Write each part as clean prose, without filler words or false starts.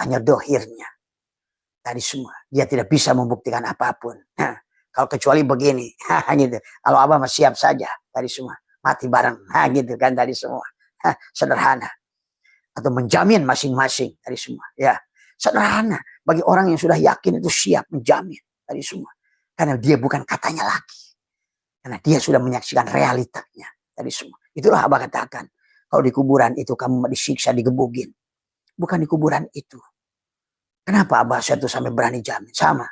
hanya dohirnya. Tadi semua. Dia tidak bisa membuktikan apapun. Kalau kecuali begini. Gitu. Kalau abah mah siap saja. Tadi semua. Mati bareng. Gitu kan tadi semua. Sederhana. Atau menjamin masing-masing. Tadi semua. Ya. Sederhana. Bagi orang yang sudah yakin itu siap menjamin. Tadi semua. Karena dia bukan katanya lagi. Karena dia sudah menyaksikan realitanya. Tadi semua. Itulah abah katakan. Kalau di kuburan itu kamu disiksa, digebugin. Bukan di kuburan itu. Kenapa Abah saya tuh sampai berani jamin? Sama.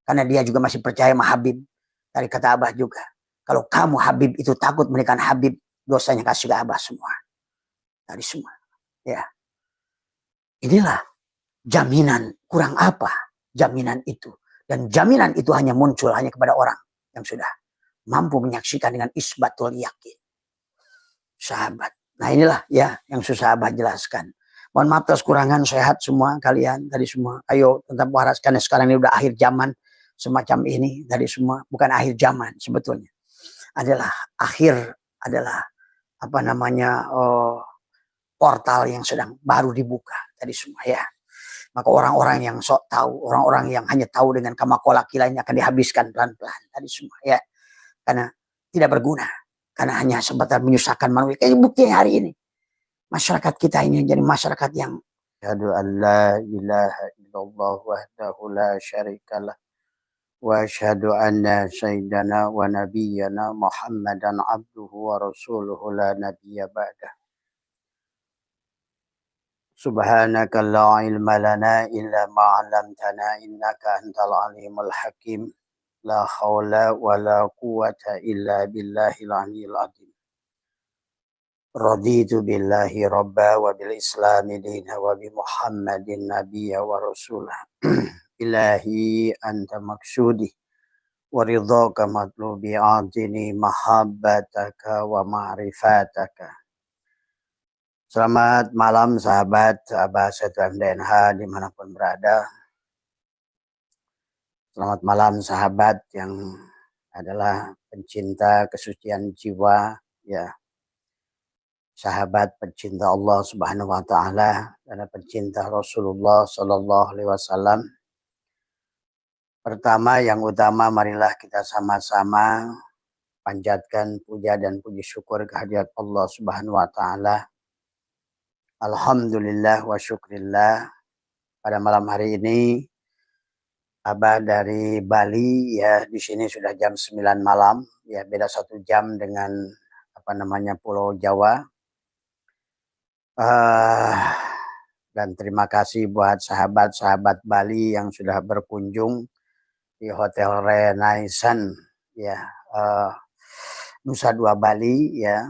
Karena dia juga masih percaya sama Habib. Dari kata Abah juga. Kalau kamu Habib itu takut menikahi Habib, dosanya kasih ke Abah semua. Dari semua. Ya. Inilah jaminan. Kurang apa jaminan itu? Dan jaminan itu hanya muncul hanya kepada orang yang sudah mampu menyaksikan dengan isbatul yakin. Sahabat. Nah inilah ya yang susah Abah jelaskan. Mohon maaf atas kurangan, sehat semua kalian tadi semua. Ayo tetap waras karena sekarang ini udah akhir zaman semacam ini tadi semua. Bukan akhir zaman sebetulnya. Adalah apa namanya portal yang sedang baru dibuka tadi semua ya. Maka orang-orang yang sok tahu, orang-orang yang hanya tahu dengan kamakola kilanya akan dihabiskan pelan-pelan tadi semua ya. Karena tidak berguna. Karena hanya sebatas menyusahkan manusia. Kayak bukti hari ini. Masyarakat kita ini jadi masyarakat yang asyhadu an la ilaha illallah wahdahu la syarikalah wa asyhadu anna sayyidana wa nabiyyana Muhammadan abduhu wa rasuluhu la nabiyya ba'dah. Subhanaka la ilma lana illa ma 'allamtana innaka antal alimul hakim. La haula wa la quwwata illa billahil aliyyil azim. Raditu billahi rabba wa bil islami dina wa bi muhammadin nabiyya wa rasulah. Ilahi anta maksudi wa ridhaka matlubi atini mahabbataka wa ma'rifataka. Selamat malam sahabat Abah Setuan DNH dimanapun berada. Selamat malam sahabat yang adalah pencinta kesucian jiwa ya. Sahabat pencinta Allah Subhanahu wa taala dan pencinta Rasulullah sallallahu alaihi wasallam. Pertama yang utama marilah kita sama-sama panjatkan puja dan puji syukur kehadirat Allah Subhanahu wa taala. Alhamdulillah wa syukrillah. Pada malam hari ini Abah dari Bali ya, di sini sudah jam 9 malam ya, beda 1 jam dengan Pulau Jawa. Dan terima kasih buat sahabat-sahabat Bali yang sudah berkunjung di Hotel Renaissance ya, Nusa Dua Bali ya.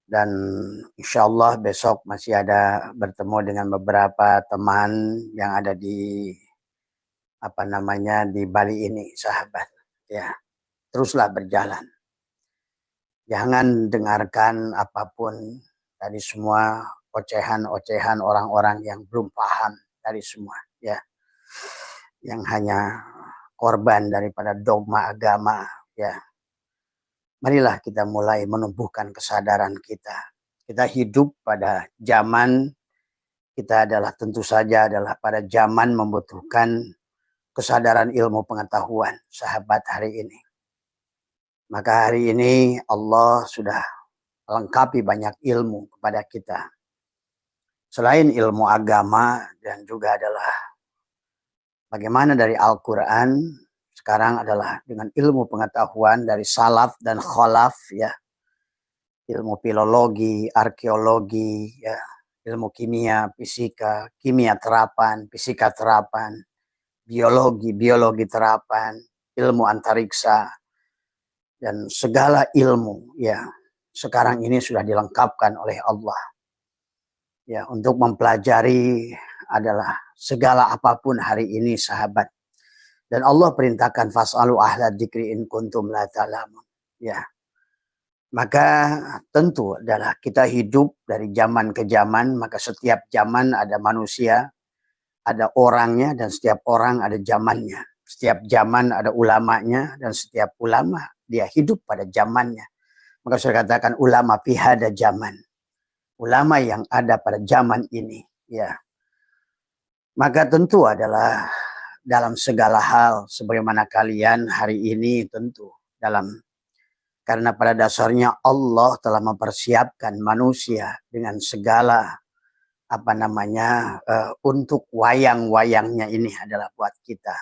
Dan insya Allah besok masih ada bertemu dengan beberapa teman yang ada di di Bali ini sahabat ya. Teruslah berjalan. Jangan dengarkan apapun dari semua ocehan-ocehan orang-orang yang belum paham dari semua ya, yang hanya korban daripada dogma agama ya. Marilah kita mulai menumbuhkan kesadaran kita. Kita hidup pada zaman kita tentu saja pada zaman membutuhkan kesadaran ilmu pengetahuan sahabat hari ini. Maka hari ini Allah sudah lengkapi banyak ilmu kepada kita. Selain ilmu agama dan juga adalah bagaimana dari Al-Quran, sekarang adalah dengan ilmu pengetahuan dari salaf dan khalaf ya. Ilmu filologi, arkeologi, ya, ilmu kimia, fisika, kimia terapan, fisika terapan, biologi terapan, ilmu antariksa, dan segala ilmu ya. Sekarang ini sudah dilengkapkan oleh Allah. Ya, untuk mempelajari adalah segala apapun hari ini sahabat. Dan Allah perintahkan fas'alu ahla dzikri in kuntum la ta'lamun. Ya. Maka tentu adalah kita hidup dari zaman ke zaman, maka setiap zaman ada manusia, ada orangnya, dan setiap orang ada zamannya. Setiap zaman ada ulamanya, dan setiap ulama dia hidup pada zamannya. Maka saya katakan ulama fi hada zaman. Ulama yang ada pada zaman ini, ya. Maka tentu adalah dalam segala hal, sebagaimana kalian hari ini tentu karena pada dasarnya Allah telah mempersiapkan manusia dengan segala untuk wayang-wayangnya ini adalah buat kita.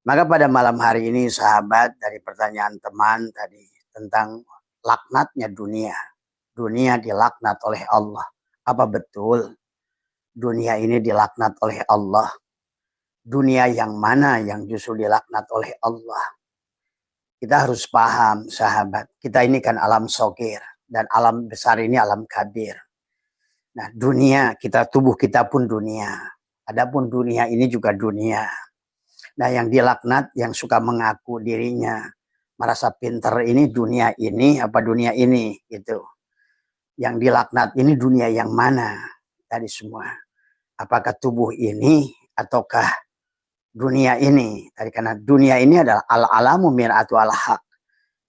Maka pada malam hari ini sahabat, dari pertanyaan teman tadi tentang laknatnya dunia. Dunia dilaknat oleh Allah. Apa betul dunia ini dilaknat oleh Allah? Dunia yang mana yang justru dilaknat oleh Allah? Kita harus paham sahabat, kita ini kan alam sogir dan alam besar ini alam kabir. Nah dunia, tubuh kita pun dunia. Adapun dunia ini juga dunia. Nah yang dilaknat, yang suka mengaku dirinya merasa pintar ini dunia ini apa dunia ini gitu. Yang dilaknat ini dunia yang mana tadi semua? Apakah tubuh ini ataukah dunia ini? Tadi karena dunia ini adalah al-alamu mir'atu al-haq.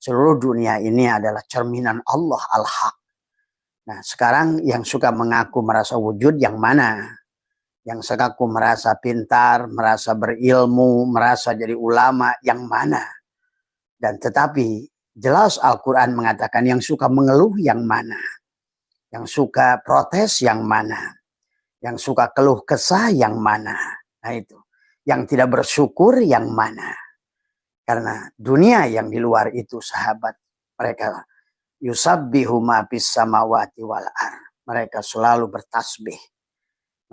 Seluruh dunia ini adalah cerminan Allah al-haq. Nah sekarang yang suka mengaku merasa wujud yang mana? Yang mengaku merasa pintar, merasa berilmu, merasa jadi ulama yang mana? Dan tetapi jelas Al-Quran mengatakan yang suka mengeluh yang mana? Yang suka protes yang mana? Yang suka keluh kesah yang mana? Nah itu. Yang tidak bersyukur yang mana? Karena dunia yang di luar itu sahabat, mereka yusabbihu ma fis samawati wal ar. Mereka selalu bertasbih.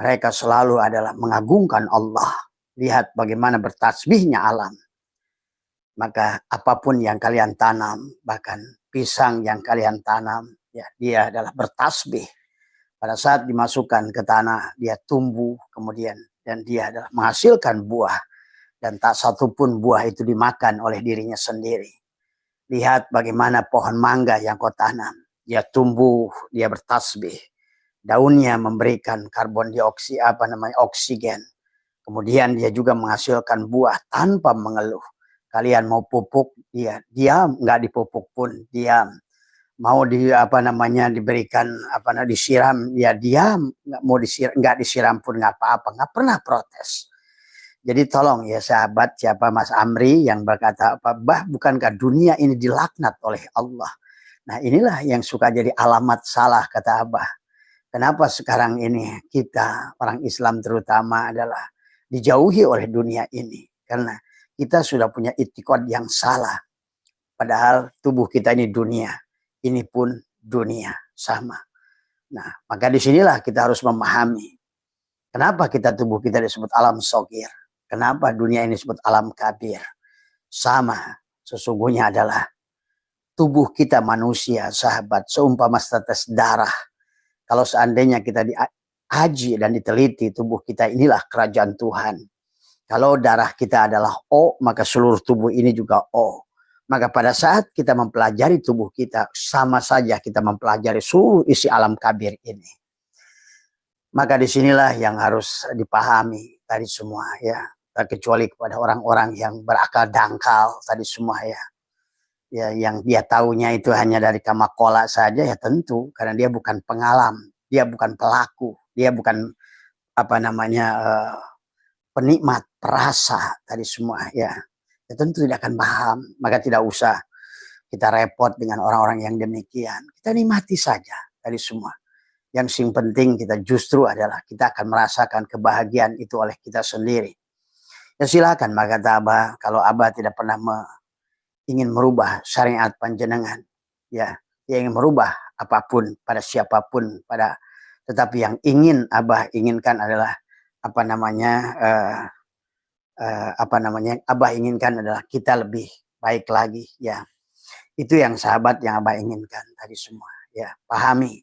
Mereka selalu adalah mengagungkan Allah. Lihat bagaimana bertasbihnya alam. Maka apapun yang kalian tanam, bahkan pisang yang kalian tanam, ya dia adalah bertasbih. Pada saat dimasukkan ke tanah, dia tumbuh kemudian dan dia adalah menghasilkan buah. Dan tak satu pun buah itu dimakan oleh dirinya sendiri. Lihat bagaimana pohon mangga yang kau tanam. Dia tumbuh, dia bertasbih. Daunnya memberikan karbon dioksida, oksigen. Kemudian dia juga menghasilkan buah tanpa mengeluh. Kalian mau pupuk, dia diam, nggak dipupuk pun diam. Mau diberikan disiram, ya diam, nggak disiram pun nggak apa-apa, nggak pernah protes. Jadi tolong ya sahabat, siapa Mas Amri yang berkata bah bukankah dunia ini dilaknat oleh Allah? Nah inilah yang suka jadi alamat salah kata Abah. Kenapa sekarang ini kita orang Islam terutama adalah dijauhi oleh dunia ini? Karena kita sudah punya itikad yang salah. Padahal tubuh kita ini dunia. Ini pun dunia sama. Nah, maka disinilah kita harus memahami. Kenapa tubuh kita disebut alam sogir? Kenapa dunia ini disebut alam kabir? Sama. Sesungguhnya adalah tubuh kita manusia, sahabat, seumpama setetes darah. Kalau seandainya kita dihaji dan diteliti, tubuh kita inilah kerajaan Tuhan. Kalau darah kita adalah O, maka seluruh tubuh ini juga O. Maka pada saat kita mempelajari tubuh kita, sama saja kita mempelajari seluruh isi alam kabir ini. Maka disinilah yang harus dipahami tadi semua ya. Kecuali kepada orang-orang yang berakal dangkal tadi semua ya. Ya, yang dia taunya itu hanya dari kamakola saja ya tentu karena dia bukan pengalam, dia bukan pelaku, dia bukan penikmat perasa tadi semua ya. Ya tentu tidak akan paham, maka tidak usah kita repot dengan orang-orang yang demikian. Kita nikmati saja tadi semua. Yang penting kita justru adalah kita akan merasakan kebahagiaan itu oleh kita sendiri. Ya silakan maka Abah, kalau Abah tidak pernah ingin merubah syariat panjenengan, ya, dia ingin merubah apapun pada siapapun, tetapi yang Abah inginkan adalah Abah inginkan adalah kita lebih baik lagi, ya. Itu yang sahabat yang Abah inginkan tadi semua, ya, pahami.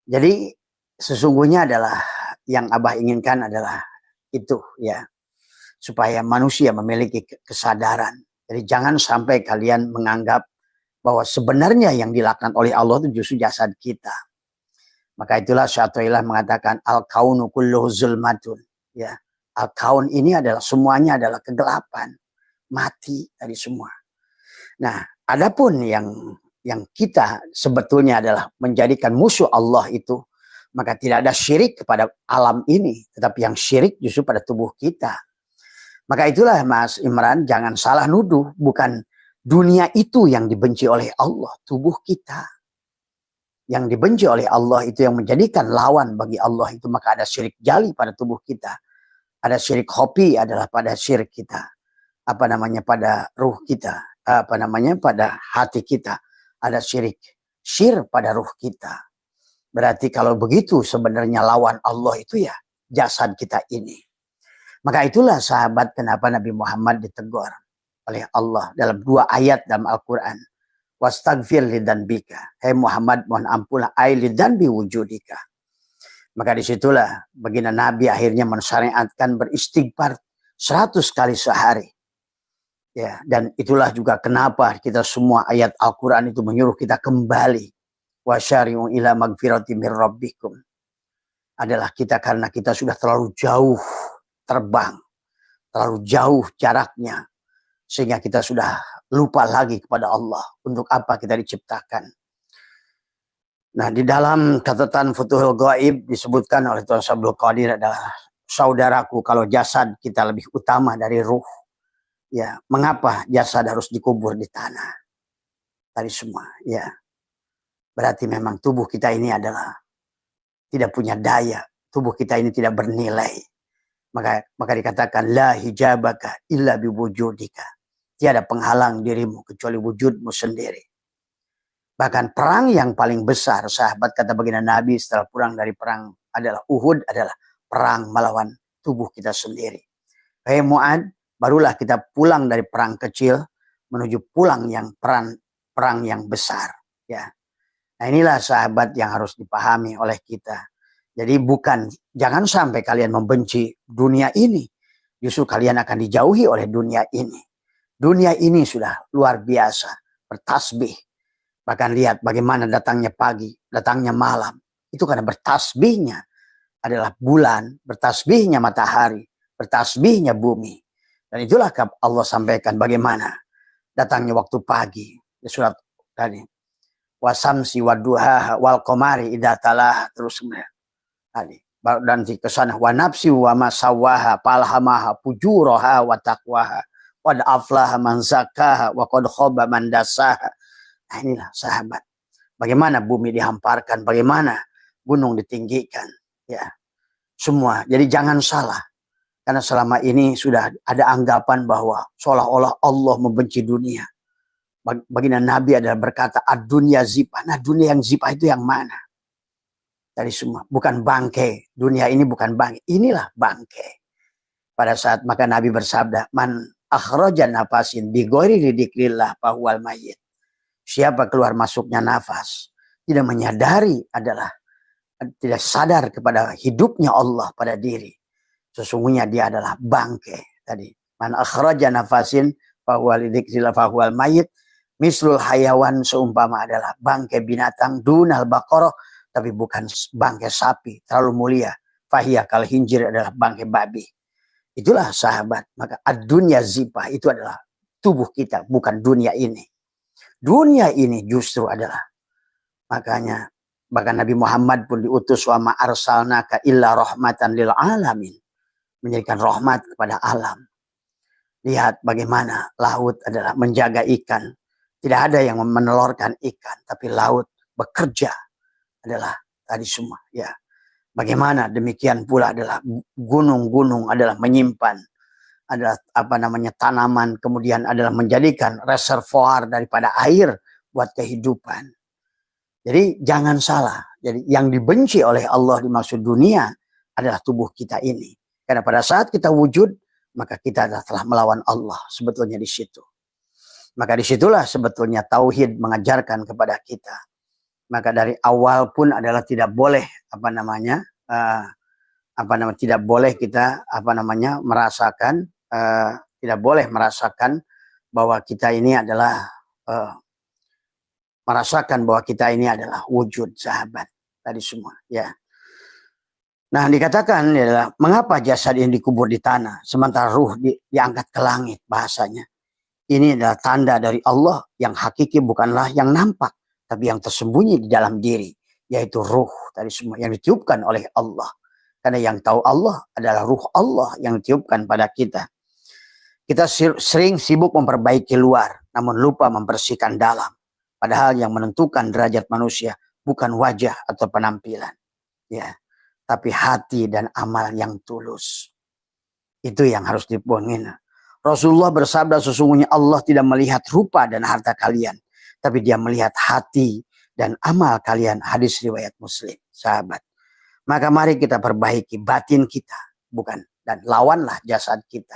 Jadi sesungguhnya adalah yang Abah inginkan adalah itu, ya, supaya manusia memiliki kesadaran. Jadi jangan sampai kalian menganggap bahwa sebenarnya yang dilaknat oleh Allah itu justru jasad kita. Maka itulah Syaikhullah mengatakan al-kaunu kulluhu zulmatun. Ya, al-kaun ini adalah semuanya adalah kegelapan, mati dari semua. Nah, adapun yang kita sebetulnya adalah menjadikan musuh Allah itu Maka tidak ada syirik kepada alam ini, tetapi yang syirik justru pada tubuh kita. Maka itulah Mas Imran, jangan salah nuduh, bukan dunia itu yang dibenci oleh Allah, tubuh kita. Yang dibenci oleh Allah itu yang menjadikan lawan bagi Allah itu, maka ada syirik jali pada tubuh kita. Ada syirik khofi adalah pada syirik kita. Pada ruh kita. Pada hati kita. Ada syirik syir pada ruh kita. Berarti kalau begitu sebenarnya lawan Allah itu ya jasad kita ini. Maka itulah sahabat kenapa Nabi Muhammad ditegur oleh Allah dalam 2 ayat dalam Al-Quran. Wastaghfir lidzanbika. Hai Muhammad, mohon ampunlah lidzanbi wujudika. Maka disitulah baginda Nabi akhirnya mensyariatkan beristighfar 100 kali sehari. Ya, dan itulah juga kenapa kita semua ayat Al-Quran itu menyuruh kita kembali. Wasyari'u ila magfirati mir rabbikum. Adalah kita karena kita sudah terlalu jauh terbang. Terlalu jauh jaraknya. Sehingga kita sudah lupa lagi kepada Allah. Untuk apa kita diciptakan. Nah, di dalam catatan Futuhul Ghaib disebutkan oleh Tuan Abdul Qadir adalah saudaraku, kalau jasad kita lebih utama dari ruh. Ya, mengapa jasad harus dikubur di tanah? Tadi semua, ya. Berarti memang tubuh kita ini adalah tidak punya daya. Tubuh kita ini tidak bernilai. Maka dikatakan la hijabaka illa biwujudika. Tiada penghalang dirimu kecuali wujudmu sendiri. Bahkan perang yang paling besar, sahabat kata baginda Nabi setelah pulang dari perang adalah Uhud, adalah perang melawan tubuh kita sendiri. Hai Mu'ad, barulah kita pulang dari perang kecil menuju pulang yang perang yang besar. Ya. Nah, inilah sahabat yang harus dipahami oleh kita. Jadi jangan sampai kalian membenci dunia ini. Justru kalian akan dijauhi oleh dunia ini. Dunia ini sudah luar biasa, bertasbih. Bahkan lihat bagaimana datangnya pagi, datangnya malam. Itu karena bertasbihnya adalah bulan, bertasbihnya matahari, bertasbihnya bumi. Dan itulah Allah sampaikan bagaimana datangnya waktu pagi. Di surat tadi. Wasamsi waduha wal qamari idza talaha, terus kemudian tadi. Dan di kesana wa nafsi wa masawaha falhamaha fujuraha wa taqwaha qad aflaha man zakkaha wa qad khaba man dassaha. Nah, inilah sahabat. Bagaimana bumi dihamparkan, bagaimana gunung ditinggikan, ya. Semua. Jadi jangan salah. Karena selama ini sudah ada anggapan bahwa seolah-olah Allah membenci dunia. Baginda Nabi adalah berkata ad-dunya zipah. Nah, dunia yang zipah itu yang mana? Dari semua. Bukan bangkai. Dunia ini bukan bangkai. Inilah bangkai. Pada saat maka Nabi bersabda, man akhraja nafasin bi ghairi dzikrillah fahuwal mayyit. Siapa keluar masuknya nafas tidak menyadari adalah tidak sadar kepada hidupnya Allah pada diri. Sesungguhnya dia adalah bangkai. Tadi man akhraja nafasin fahuwal dzikrillah fahuwal mayyit. Mislul hayawan, seumpama adalah bangkai binatang, dunal baqarah, tapi bukan bangkai sapi, terlalu mulia. Fahiyah kal hinjir, adalah bangkai babi. Itulah sahabat. Maka ad-dunya zipah itu adalah tubuh kita, bukan dunia ini. Dunia ini justru adalah, makanya bahkan Nabi Muhammad pun diutus wa ma arsalnaka illa rahmatan lil alamin, menjadikan rahmat kepada alam. Lihat bagaimana laut adalah menjaga ikan. Tidak ada yang menelurkan ikan, tapi laut bekerja adalah tadi semua. Ya, bagaimana demikian pula adalah gunung-gunung adalah menyimpan, adalah tanaman, kemudian adalah menjadikan reservoir daripada air buat kehidupan. Jadi jangan salah. Jadi yang dibenci oleh Allah dimaksud dunia adalah tubuh kita ini. Karena pada saat kita wujud, maka kita adalah telah melawan Allah sebetulnya di situ. Maka disitulah sebetulnya tauhid mengajarkan kepada kita. Maka dari awal pun adalah tidak boleh tidak boleh kita merasakan tidak boleh merasakan bahwa kita ini adalah wujud, sahabat tadi semua, ya. Nah, dikatakan adalah mengapa jasad ini dikubur di tanah sementara ruh diangkat ke langit, bahasanya. Ini adalah tanda dari Allah yang hakiki, bukanlah yang nampak, tapi yang tersembunyi di dalam diri. yaitu ruh tadi semua yang ditiupkan oleh Allah. Karena yang tahu Allah adalah ruh Allah yang ditiupkan pada kita. Kita sering sibuk memperbaiki luar, namun lupa membersihkan dalam. Padahal yang menentukan derajat manusia bukan wajah atau penampilan, ya, tapi hati dan amal yang tulus. Itu yang harus dibuangin. Rasulullah bersabda, sesungguhnya Allah tidak melihat rupa dan harta kalian, tapi dia melihat hati dan amal kalian. Hadis riwayat Muslim, sahabat. Maka mari kita perbaiki batin kita, bukan, dan lawanlah jasad kita.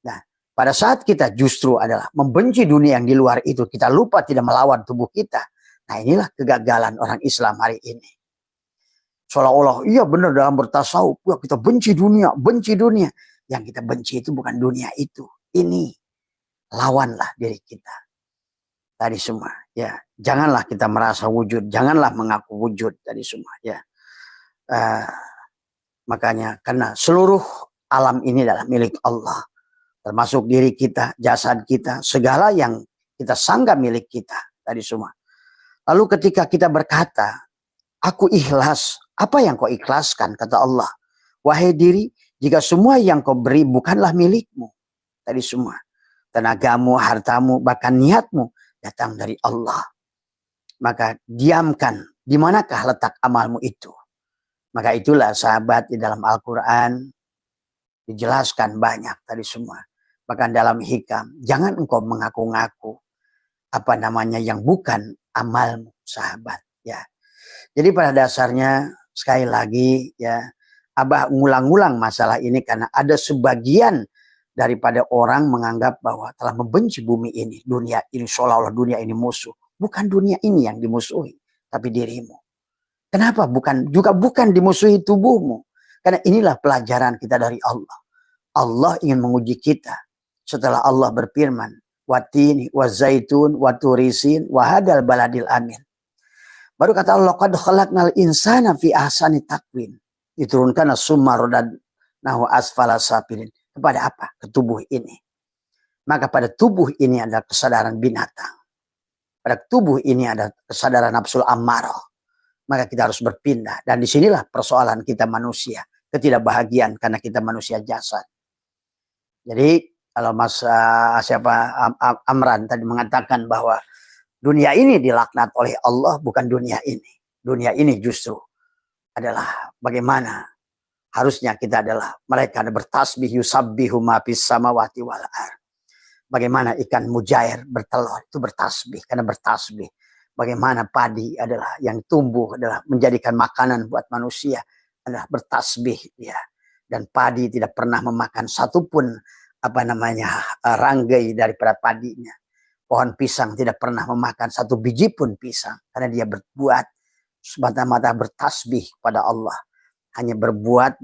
Nah, pada saat kita justru adalah membenci dunia yang di luar itu, kita lupa tidak melawan tubuh kita. Nah, inilah kegagalan orang Islam hari ini. Seolah-olah, iya benar dalam bertasawuf, ya kita benci dunia, benci dunia. Yang kita benci itu bukan dunia itu. Ini, lawanlah diri kita. Tadi semua, ya. Janganlah kita merasa wujud, janganlah mengaku wujud tadi semua, ya. Makanya, karena seluruh alam ini adalah milik Allah. Termasuk diri kita, jasad kita, segala yang kita sangka milik kita tadi semua. Lalu ketika kita berkata, aku ikhlas, apa yang kau ikhlaskan? Kata Allah, wahai diri, jika semua yang kau beri bukanlah milikmu. Tadi semua, tenagamu, hartamu, bahkan niatmu datang dari Allah. Maka diamkan, di manakah letak amalmu itu? Maka itulah sahabat di dalam Al-Quran dijelaskan banyak tadi semua. Bahkan dalam hikam, jangan engkau mengaku-ngaku apa namanya yang bukan amalmu, sahabat, ya. Jadi pada dasarnya sekali lagi, ya, Abah ngulang-ngulang masalah ini karena ada sebagian daripada orang menganggap bahwa telah membenci bumi ini, dunia ini, seolah-olah dunia ini musuh. Bukan dunia ini yang dimusuhi, tapi dirimu. Kenapa? Bukan dimusuhi tubuhmu. Karena inilah pelajaran kita dari Allah. Allah ingin menguji kita. Setelah Allah berfirman, watini, wazaitun, waturisin, wahadal baladil amin. Baru kata Allah, qad khalaqnal insana fi ahsani taqwim. Diturunkan summa radadnahu asfala safilin. Kepada apa? Ke tubuh ini. Maka pada tubuh ini ada kesadaran binatang. Pada tubuh ini ada kesadaran nafsul ammarah. Maka kita harus berpindah. Dan disinilah persoalan kita manusia. Ketidakbahagiaan karena kita manusia jasad. Jadi kalau Mas Amran tadi mengatakan bahwa dunia ini dilaknat oleh Allah, bukan dunia ini. Dunia ini justru adalah bagaimana harusnya kita adalah mereka bertasbih yusabbihu ma fis samawati wal ardh. Bagaimana ikan mujair bertelur itu bertasbih karena bertasbih. Bagaimana padi adalah yang tumbuh adalah menjadikan makanan buat manusia adalah bertasbih, ya. Dan padi tidak pernah memakan satupun ranggai daripada padinya. Pohon pisang tidak pernah memakan satu biji pun pisang karena dia berbuat semata-mata bertasbih pada Allah. Hanya berbuat.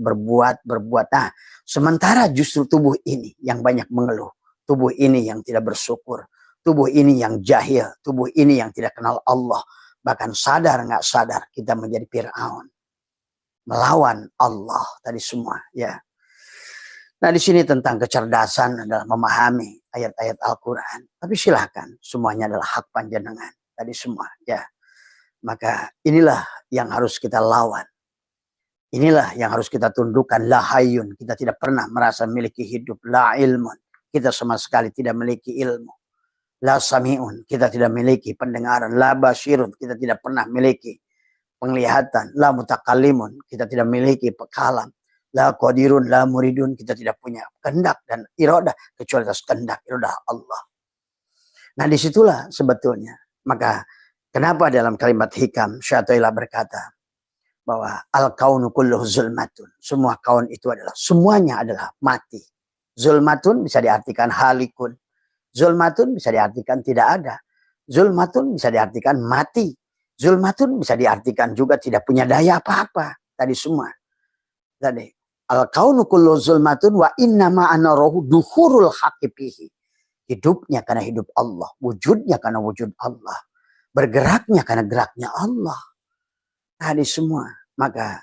Nah, sementara justru tubuh ini yang banyak mengeluh. Tubuh ini yang tidak bersyukur. Tubuh ini yang jahil. Tubuh ini yang tidak kenal Allah. Bahkan sadar nggak sadar kita menjadi Fir'aun. Melawan Allah tadi semua, ya. Nah, di sini tentang kecerdasan adalah memahami ayat-ayat Al-Quran. Tapi silakan, semuanya adalah hak panjenengan tadi semua, ya. Maka inilah yang harus kita lawan. Inilah yang harus kita tundukkan. La hayyun, kita tidak pernah merasa memiliki hidup. La ilmun, kita sama sekali tidak memiliki ilmu. La sami'un, kita tidak memiliki pendengaran. La basyirun, kita tidak pernah memiliki penglihatan. La mutakallimun, kita tidak memiliki kalam. La qadirun, la muridun, kita tidak punya kehendak dan iradah kecuali atas kehendak iradah Allah. Nah, disitulah sebetulnya. Maka kenapa dalam kalimat hikam Syaikhullah berkata bahwa al-kaunu kulluhu zulmatun. Semua kaun itu adalah, semuanya adalah mati. Zulmatun bisa diartikan halikun. Zulmatun bisa diartikan tidak ada. Zulmatun bisa diartikan mati. Zulmatun bisa diartikan juga tidak punya daya apa-apa. Tadi semua. Tadi al-kaunu kulluhu zulmatun wa innama ana rohu duhurul haqiqihi. Hidupnya karena hidup Allah. Wujudnya karena wujud Allah. Bergeraknya karena geraknya Allah. Tadi semua. Maka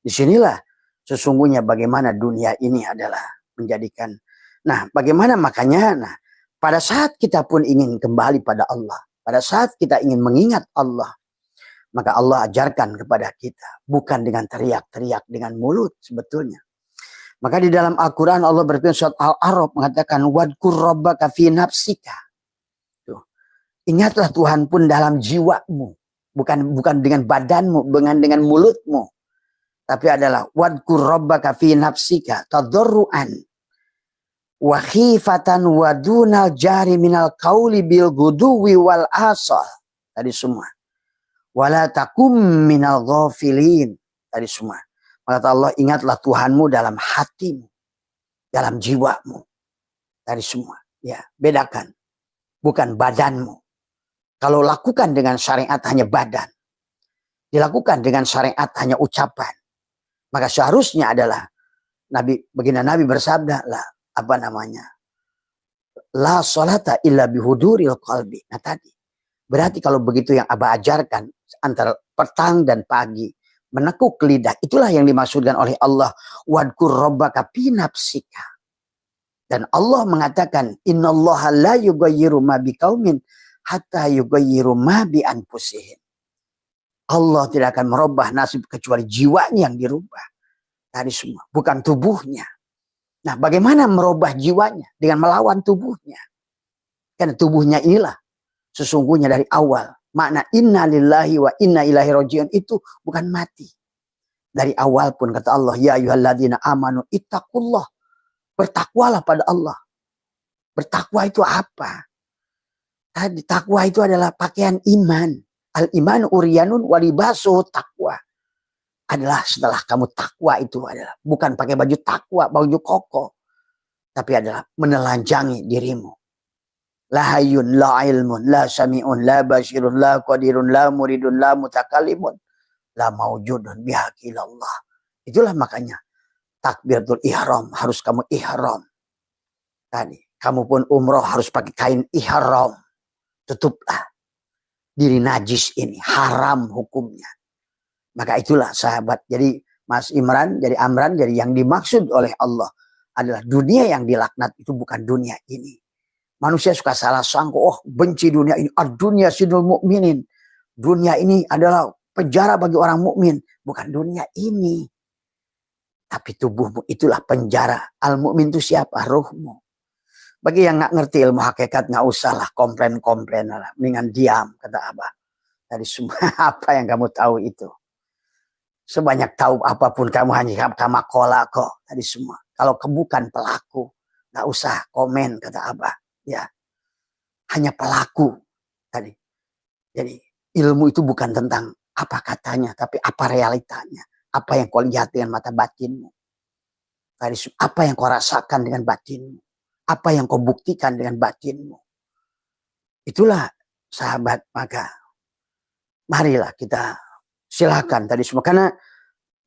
disinilah sesungguhnya bagaimana dunia ini adalah menjadikan. Nah, bagaimana makanya, nah, pada saat kita pun ingin kembali pada Allah. Pada saat kita ingin mengingat Allah. Maka Allah ajarkan kepada kita, bukan dengan teriak-teriak dengan mulut sebetulnya. Maka di dalam Al-Quran Allah berfirman surat Al-A'raf mengatakan wadkur rabbaka fi nafsika. Tuh. Ingatlah Tuhan pun dalam jiwamu, bukan dengan badanmu, bukan dengan mulutmu, tapi adalah wadkur rabbaka fi nafsika tadarruan wa khifatan wa dunal jari minal qauli bil guduwi wal asal. Tadi semua. Wala takum minal ghafilin. Tadi semua. Kata Allah, ingatlah Tuhanmu dalam hatimu, dalam jiwamu. Tadi semua. Ya, bedakan. Bukan badanmu. Kalau lakukan dengan syariat hanya badan. Dilakukan dengan syariat hanya ucapan. Maka seharusnya adalah baginda Nabi bersabda lah, apa namanya? La sholata illa bihuduril qalbi. Nah tadi. Berarti kalau begitu yang Abah ajarkan antara petang dan pagi, menekuk lidah, itulah yang dimaksudkan oleh Allah. Wadkur rabbaka fi nafsika. Dan Allah mengatakan, innallaha la yughayyiru ma biqaumin hatta yughayyiru ma bi anfusihim. Allah tidak akan merubah nasib kecuali jiwanya yang dirubah. Tadi semua, bukan tubuhnya. Nah, bagaimana merubah jiwanya? Dengan melawan tubuhnya. Karena tubuhnya inilah sesungguhnya dari awal. Makna inna lillahi wa inna ilaihi rajiun itu bukan mati. Dari awal pun kata Allah, ya ayyuhalladzina amanu ittaqullah. Bertakwalah pada Allah. Bertakwa itu apa? Tadi takwa itu adalah pakaian iman. Al-iman uryanun walibasu takwa. Adalah setelah kamu takwa itu adalah bukan pakai baju takwa, baju koko. Tapi adalah menelanjangi dirimu. La hayyun, la ilmun, la sami'un, la basirun, la qadirun, la muridun, la mutakalimun, la maujudun bihaqilallah. Itulah makanya takbiratul ihram harus kamu ihram. Tadi, kamu pun umroh harus pakai kain ihram. Tutuplah diri najis ini, haram hukumnya. Maka itulah sahabat. Jadi Mas Imran, jadi Amran, jadi yang dimaksud oleh Allah adalah dunia yang dilaknat itu bukan dunia ini. Manusia suka salah sangka, oh benci dunia ini. Ad-dunya sidul mu'minin. Dunia ini adalah penjara bagi orang mukmin. Bukan dunia ini. Tapi tubuhmu itulah penjara. Al-mu'min itu siapa? Ruhmu. Bagi yang nggak ngerti ilmu hakikat, nggak usah lah komplain-komplain lah. Mendingan diam, kata Abah. Dari semua apa yang kamu tahu itu. Sebanyak tahu apapun kamu hanya kamakola kok. Tadi semua. Kalau bukan pelaku, nggak usah komen, kata Abah. Ya, hanya pelaku tadi. Jadi ilmu itu bukan tentang apa katanya, tapi apa realitanya. Apa yang kau lihat dengan mata batinmu. Tadi, apa yang kau rasakan dengan batinmu. Apa yang kau buktikan dengan batinmu. Itulah sahabat. Maka marilah kita silakan tadi semua. Karena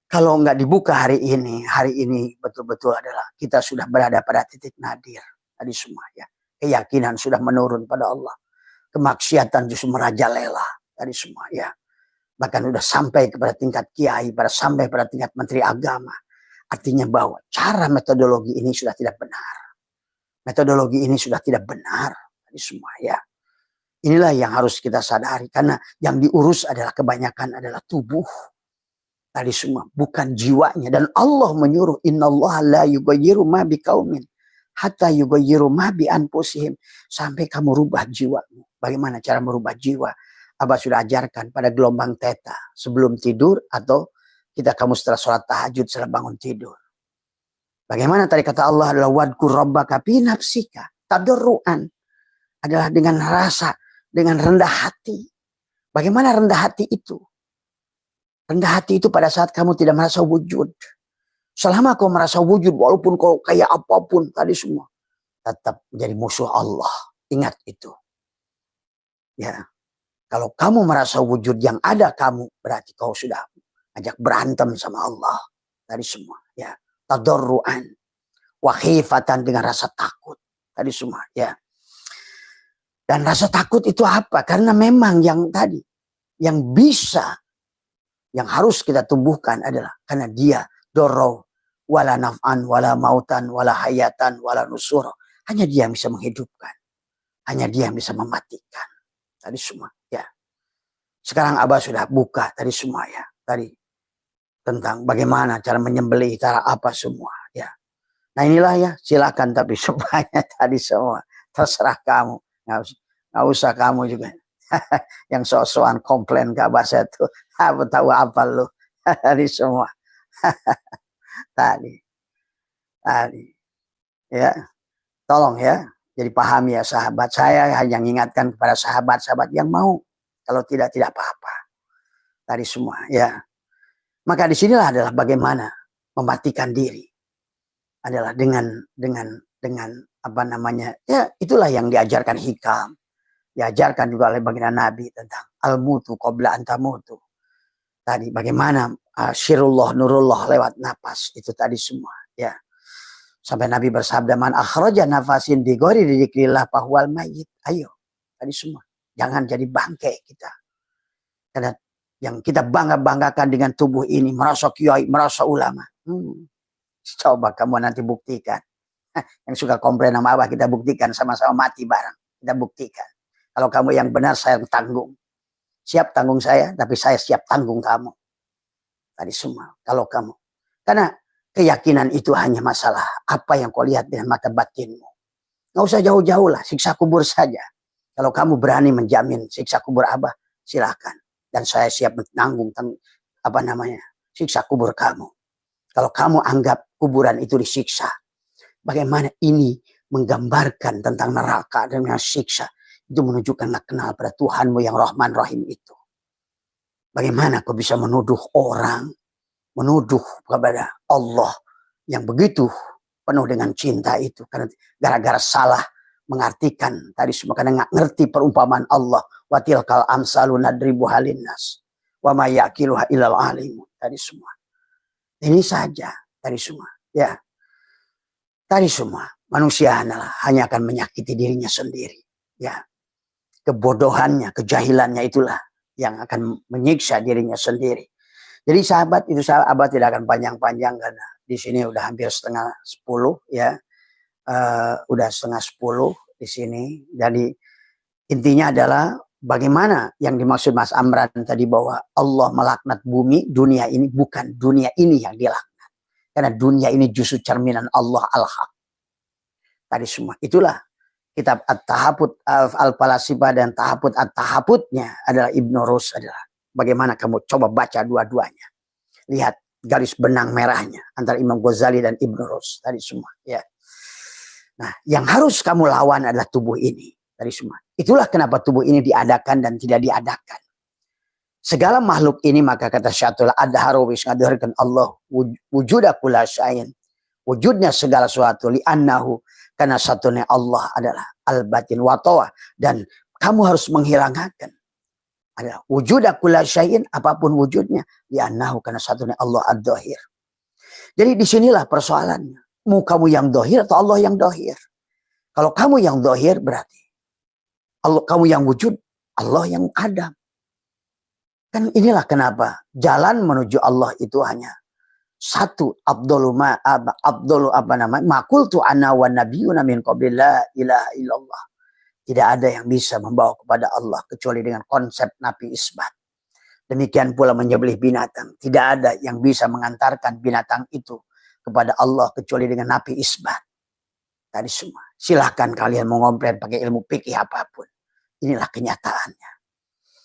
kalau nggak dibuka hari ini betul-betul adalah kita sudah berada pada titik nadir. Tadi semua ya. Keyakinan sudah menurun pada Allah. Kemaksiatan justru merajalela. Tadi semua ya. Bahkan sudah sampai kepada tingkat kiai. Sampai pada tingkat menteri agama. Artinya bahwa cara metodologi ini sudah tidak benar. Metodologi ini sudah tidak benar. Tadi semua ya. Inilah yang harus kita sadari. Karena yang diurus adalah kebanyakan adalah tubuh. Tadi semua. Bukan jiwanya. Dan Allah menyuruh. Innallaha la yughayyiru ma biqaumin hatta yughayyiru ma bi anfusihim. Sampai kamu rubah jiwamu. Bagaimana cara merubah jiwa? Abah sudah ajarkan pada gelombang theta. Sebelum tidur atau kamu setelah sholat tahajud, setelah bangun tidur. Bagaimana tadi kata Allah adalah wadkur rabbaka fi nafsika tadarruan. Adalah dengan rasa, dengan rendah hati. Bagaimana rendah hati itu? Rendah hati itu pada saat kamu tidak merasa wujud. Selama kau merasa wujud, walaupun kau kayak apapun tadi semua, tetap menjadi musuh Allah. Ingat itu. Ya, kalau kamu merasa wujud yang ada kamu, berarti kau sudah ajak berantem sama Allah. Tadi semua. Ya, tadarruan, wa khifatan dengan rasa takut. Tadi semua. Ya. Dan rasa takut itu apa? Karena memang yang tadi, yang bisa, yang harus kita tumbuhkan adalah karena dia dorro wala naf'an wala mautan wala hayatan wala nusur. Hanya dia yang bisa menghidupkan. Hanya dia yang bisa mematikan. Tadi semua ya. Sekarang Abah sudah buka tadi semua ya. Tadi tentang bagaimana cara menyembelih, cara apa semua ya. Nah inilah ya, silakan, tapi semuanya tadi semua terserah kamu. Nggak usah kamu juga yang sok-sokan komplain ke Abah saya tuh. Apa tahu apa lu tadi semua tadi ya. Tolong ya, jadi pahami ya sahabat. Saya hanya mengingatkan kepada sahabat-sahabat yang mau. Kalau tidak apa-apa. Tadi semua ya. Maka disinilah adalah bagaimana mematikan diri. Adalah dengan apa namanya, ya itulah yang diajarkan hikam. Diajarkan juga oleh baginda Nabi tentang al-mutu qabla an tamutu. Tadi bagaimana syirullah nurullah lewat napas. Itu tadi semua ya. Sampai Nabi bersabda, man akhraja nafasin bi ghairi dzikrillah fahuwal mayyit. Ayo, tadi semua. Jangan jadi bangke kita. Karena yang kita bangga-banggakan dengan tubuh ini, merasa kiai, merasa ulama. Coba kamu nanti buktikan. Yang suka komplain sama Abah, kita buktikan sama-sama mati bareng. Kita buktikan. Kalau kamu yang benar, saya tanggung. Siap tanggung saya, tapi saya siap tanggung kamu. Tadi semua. Kalau kamu. Karena keyakinan itu hanya masalah apa yang kau lihat dengan mata batinmu. Nggak usah jauh-jauh lah, siksa kubur saja. Kalau kamu berani menjamin siksa kubur Abah, silakan. Dan saya siap menanggung siksa kubur kamu. Kalau kamu anggap kuburan itu disiksa, bagaimana ini menggambarkan tentang neraka dan siksa, itu menunjukkan kenal pada Tuhanmu yang Rahman Rahim itu. Bagaimana kau bisa menuduh orang, menuduh kepada Allah yang begitu penuh dengan cinta itu, karena gara-gara salah mengartikan tadi semua, karena nggak ngerti perumpamaan Allah, wa tilkal amsalu nadribu halinnas wa ma yaqiluha illal alim. Tadi semua ini saja tadi semua ya. Tadi semua manusia hanya akan menyakiti dirinya sendiri ya. Kebodohannya, kejahilannya itulah yang akan menyiksa dirinya sendiri. Jadi sahabat itu, Abah tidak akan panjang-panjang karena di sini udah hampir 9:30 ya. Udah 9:30 di sini. Jadi intinya adalah bagaimana yang dimaksud Mas Amran tadi, bahwa Allah melaknat bumi, dunia ini, bukan dunia ini yang dilaknat. Karena dunia ini justru cerminan Allah al-haq. Tadi semua. Itulah kitab At-Tahaput Al-Falasifa dan Tahaput At-Tahaputnya adalah Ibnu Rus adalah. Bagaimana kamu coba baca dua-duanya. Lihat garis benang merahnya antara Imam Ghazali dan Ibnu Rus tadi semua ya. Nah, yang harus kamu lawan adalah tubuh ini tadi semua. Itulah kenapa tubuh ini diadakan dan tidak diadakan. Segala makhluk ini, maka kata Syatul Adharawis ngadarkan Allah wujuda kulla syai'in. Wujudnya segala sesuatu li'annahu, karena satunya Allah adalah al-batin wa tawa, dan kamu harus menghilangkan adalah wujuda kulla syai'in, apapun wujudnya, li'annahu, karena satunya Allah ad-dhahir. Jadi disinilah persoalannya. Mau kamu yang dhahir atau Allah yang dhahir? Kalau kamu yang dhahir berarti Allah, kamu yang wujud, Allah yang adam. Kan inilah kenapa jalan menuju Allah itu hanya satu, makultu ana wa nabiyuna min qabli la ilaha illallah. Tidak ada yang bisa membawa kepada Allah kecuali dengan konsep nafi isbat. Demikian pula menyembelih binatang. Tidak ada yang bisa mengantarkan binatang itu kepada Allah kecuali dengan nafi isbat. Tadi semua. Silahkan kalian mengomplain pakai ilmu fikih apapun. Inilah kenyataannya.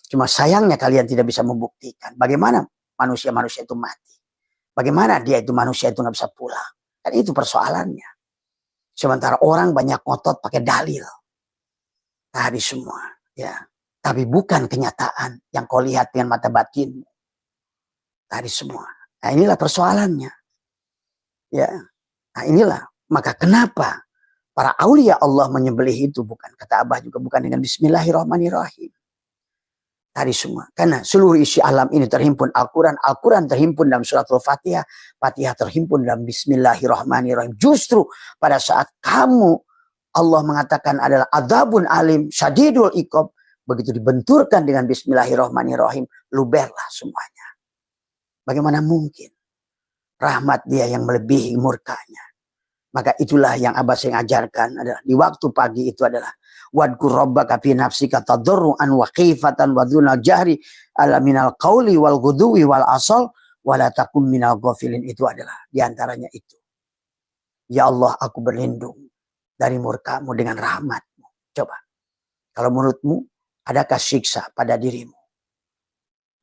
Cuma sayangnya kalian tidak bisa membuktikan bagaimana manusia-manusia itu mati. Bagaimana dia itu manusia itu nggak bisa pulang. Kan itu persoalannya. Sementara orang banyak ngotot pakai dalil. Tadi semua. Ya. Tapi bukan kenyataan yang kau lihat dengan mata batinmu. Tadi semua. Nah inilah persoalannya. Ya. Nah inilah. Maka kenapa para aulia Allah menyembelih itu, bukan kata Abah juga, bukan dengan bismillahirrahmanirrahim. Tadi semua. Karena seluruh isi alam ini terhimpun Al-Quran. Al-Quran terhimpun dalam suratul Fatihah. Fatihah terhimpun dalam bismillahirrahmanirrahim. Justru pada saat kamu, Allah mengatakan adalah adzabun alim, syadidul iqab. Begitu dibenturkan dengan bismillahirrahmanirrahim, luberlah semuanya. Bagaimana mungkin? Rahmat dia yang melebihi murkanya. Maka itulah yang Abah sering ajarkan adalah di waktu pagi itu adalah wadkur rabbaka fi nafsika tadarruan wa khifatan wa dunal jahri ala minal qauli wal ghuduwi wal asal wala takum minal ghafilin. Itu adalah diantaranya itu. Ya Allah, aku berlindung dari murka-Mu dengan rahmat-Mu. Coba, kalau menurutmu adakah siksa pada dirimu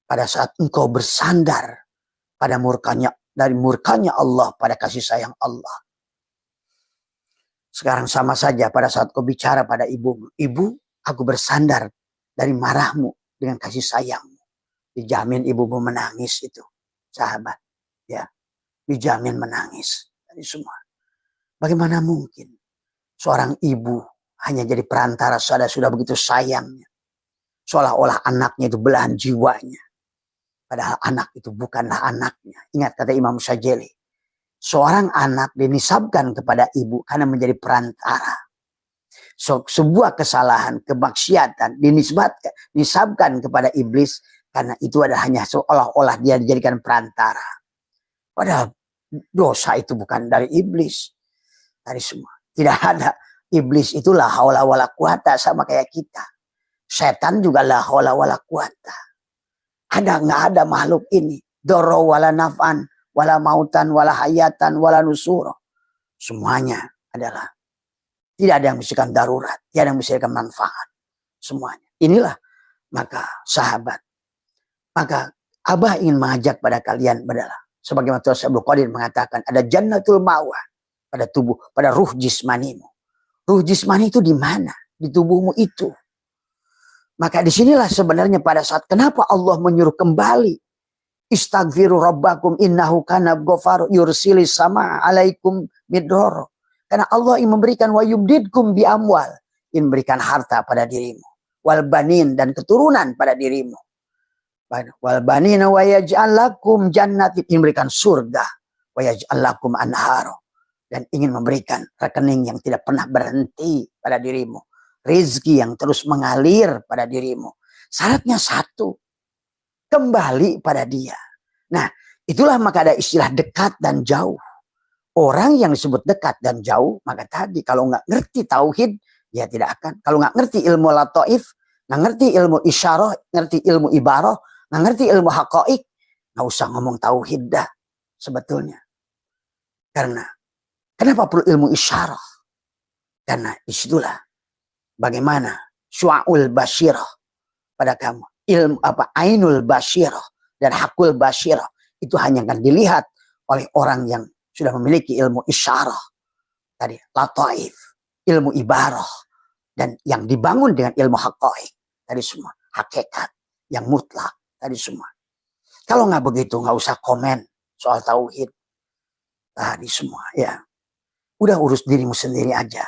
pada saat engkau bersandar pada murkanya, dari murkanya Allah pada kasih sayang Allah? Sekarang sama saja pada saat kau bicara pada ibumu, ibu, aku bersandar dari marahmu dengan kasih sayangmu. Dijamin ibumu menangis itu, sahabat. Ya, dijamin menangis dari semua. Bagaimana mungkin seorang ibu hanya jadi perantara sudah begitu sayangnya, seolah-olah anaknya itu belahan jiwanya, padahal anak itu bukanlah anaknya. Ingat kata Imam Syajili, seorang anak dinisabkan kepada ibu karena menjadi perantara. Sebuah kesalahan, kemaksiatan dinisabkan kepada iblis karena itu adalah hanya seolah-olah dia dijadikan perantara. Padahal dosa itu bukan dari iblis, dari semua. Tidak ada. Iblis itulah haula wala quwata, sama kayak kita. Setan juga la haula wala quwata. Nggak ada makhluk ini doro wala naf'an wala mautan wala hayatan wala nusuro. Semuanya adalah tidak ada yang menghasilkan darurat, tidak ada yang menghasilkan manfaat. Semuanya. Inilah maka sahabat. Maka Abah ingin mengajak pada kalian adalah sebagaimana Tuhan Abdul Qadir mengatakan ada jannatul ma'wah pada tubuh, pada ruh jismanimu. Ruh jismani itu di mana? Di tubuhmu itu. Maka disinilah sebenarnya pada saat kenapa Allah menyuruh kembali. Istaghfiru rabbakum innahu kana ghafar yursilis sama alaikum midroro. Karena Allah ingin memberikan wa yumdidkum bi amwal. Ingin memberikan harta pada dirimu. Wal banin dan keturunan pada dirimu. Wal banina wa yaj'al lakum jannatin. Ingin memberikan surga. Wa yaj'al lakum anharo. Dan ingin memberikan rekening yang tidak pernah berhenti pada dirimu. Rizki yang terus mengalir pada dirimu. Syaratnya satu. Kembali pada dia. Nah, itulah maka ada istilah dekat dan jauh. Orang yang disebut dekat dan jauh, maka tadi kalau nggak ngerti tauhid, ya tidak akan. Kalau nggak ngerti ilmu lataif, nggak ngerti ilmu isyarah, ngerti ilmu ibarah, nggak ngerti ilmu haqaik, nggak usah ngomong tauhid dah sebetulnya. Karena kenapa perlu ilmu isyarah? Karena disitulah bagaimana syu'ul basyirah pada kamu. Ilmu apa? Ainul basyirah dan hakul basyirah. Itu hanya akan dilihat oleh orang yang sudah memiliki ilmu isyarah. Tadi, lataif, ilmu ibarah. Dan yang dibangun dengan ilmu haqaik. Tadi semua. Hakikat yang mutlak. Tadi semua. Kalau nggak begitu, nggak usah komen soal tauhid. Tadi semua, ya. Udah urus dirimu sendiri aja.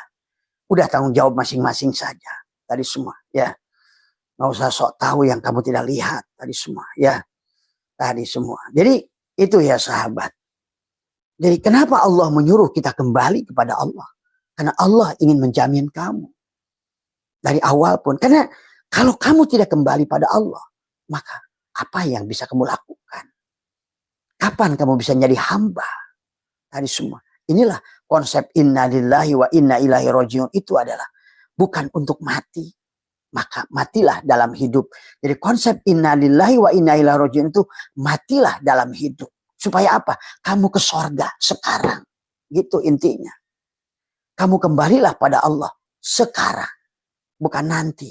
Udah tanggung jawab masing-masing saja. Tadi semua, ya. Nggak usah sok tahu yang kamu tidak lihat. Tadi semua, ya. Tadi semua. Jadi, itu ya sahabat. Jadi, kenapa Allah menyuruh kita kembali kepada Allah? Karena Allah ingin menjamin kamu. Dari awal pun. Karena kalau kamu tidak kembali pada Allah, maka apa yang bisa kamu lakukan? Kapan kamu bisa menjadi hamba? Tadi semua. Inilah konsep inna lillahi wa inna ilaihi rajiun itu adalah bukan untuk mati. Maka matilah dalam hidup. Jadi konsep inna lillahi wa inna ilaihi rajiun itu matilah dalam hidup. Supaya apa? Kamu ke sorga sekarang. Gitu intinya. Kamu kembalilah pada Allah sekarang. Bukan nanti.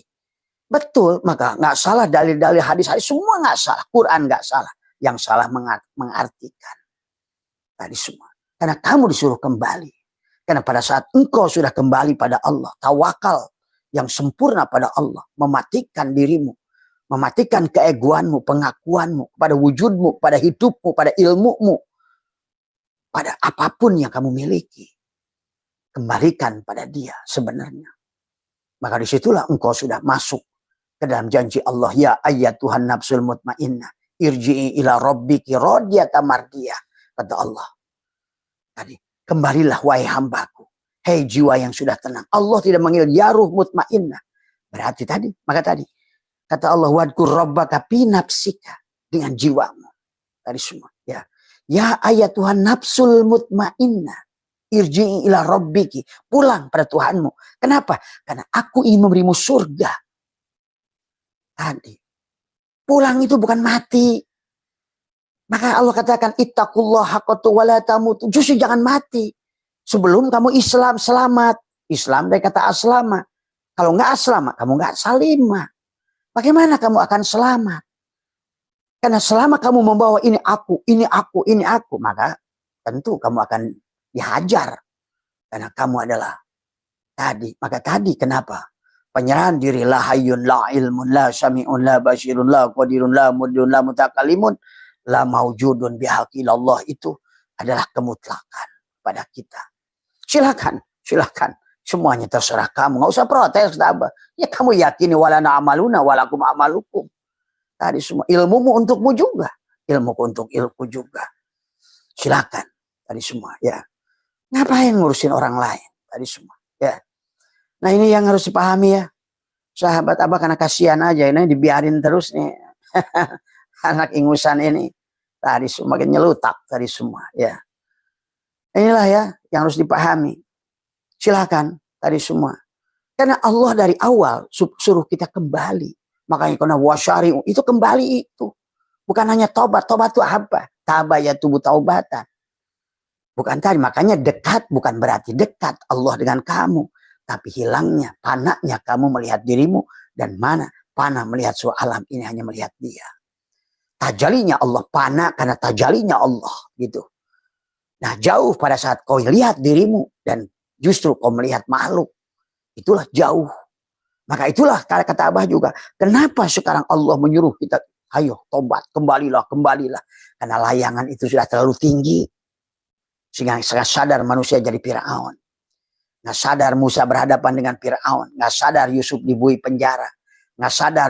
Betul, maka nggak salah dalil-dalil hadis-hadis. Semua nggak salah. Quran nggak salah. Yang salah mengartikan. Tadi semua. Karena kamu disuruh kembali. Karena pada saat engkau sudah kembali pada Allah. Tawakal yang sempurna pada Allah. Mematikan dirimu. Mematikan keegoanmu, pengakuanmu. Pada wujudmu, pada hidupmu, pada ilmumu. Pada apapun yang kamu miliki. Kembalikan pada dia sebenarnya. Maka disitulah engkau sudah masuk ke dalam janji Allah. Ya ayyatuhan nafsul mutmainnah. Irji'i ila rabbiki radiyatan mardiyah. Kata Allah. Tadi, kembalilah wahai hambaku. Hei jiwa yang sudah tenang. Allah tidak manggil ya ruh mutmainnah. Berarti tadi, maka tadi. Kata Allah, wadkur rabbaka fi nafsika. Dengan jiwamu. Tadi semua. Ya ayat Tuhan nafsul mutmainnah. Irji'i ila rabbiki. Pulang pada Tuhanmu. Kenapa? Karena aku ingin memberimu surga. Tadi. Pulang itu bukan mati. Maka Allah katakan, ittaqullaha haqqa wala tamutu. Justru jangan mati. Sebelum kamu Islam selamat. Islam dari kata aslama. Kalau nggak aslama, kamu nggak salima. Bagaimana kamu akan selamat? Karena selama kamu membawa ini aku, ini aku, ini aku. Maka tentu kamu akan dihajar. Karena kamu adalah tadi. Maka tadi kenapa? Penyerahan diri. La hayyun, la ilmun, la syami'un, la basyirun, la qadirun, la mudun, la mutakalimun. La maujudun bihaqilallah, itu adalah kemutlakan pada kita. Silakan, silakan. Semuanya terserah kamu. Nggak usah protes. Ya kamu yakini walana amaluna walakum amalukum. Tadi semua ilmumu untukmu juga. Ilmuku untuk ilmuku juga. Silakan. Tadi semua ya. Ngapain ngurusin orang lain? Tadi semua ya. Nah ini yang harus dipahami ya. Sahabat Abah, karena kasihan aja ini dibiarin terus nih. Anak ingusan ini. Tadi semua makin nyelutak tadi semua ya. Inilah ya yang harus dipahami. Silakan tadi semua. Karena Allah dari awal suruh kita kembali. Makanya karena wasyari'u itu kembali itu. Bukan hanya tobat. Tobat itu apa? Tabaya tubuh taubatan. Bukan tadi. Makanya dekat bukan berarti dekat Allah dengan kamu. Tapi hilangnya, panahnya kamu melihat dirimu. Dan mana panah melihat seluruh alam ini hanya melihat dia. Tajalinya Allah, panah karena tajalinya Allah gitu. Nah jauh pada saat kau lihat dirimu dan justru kau melihat makhluk, itulah jauh. Maka itulah kata Abah juga, kenapa sekarang Allah menyuruh kita, ayo tobat, kembalilah, kembalilah. Karena layangan itu sudah terlalu tinggi. Sehingga sadar manusia jadi Fir'aun. Nggak sadar Musa berhadapan dengan Fir'aun. Nggak sadar Yusuf dibuai penjara. Nggak sadar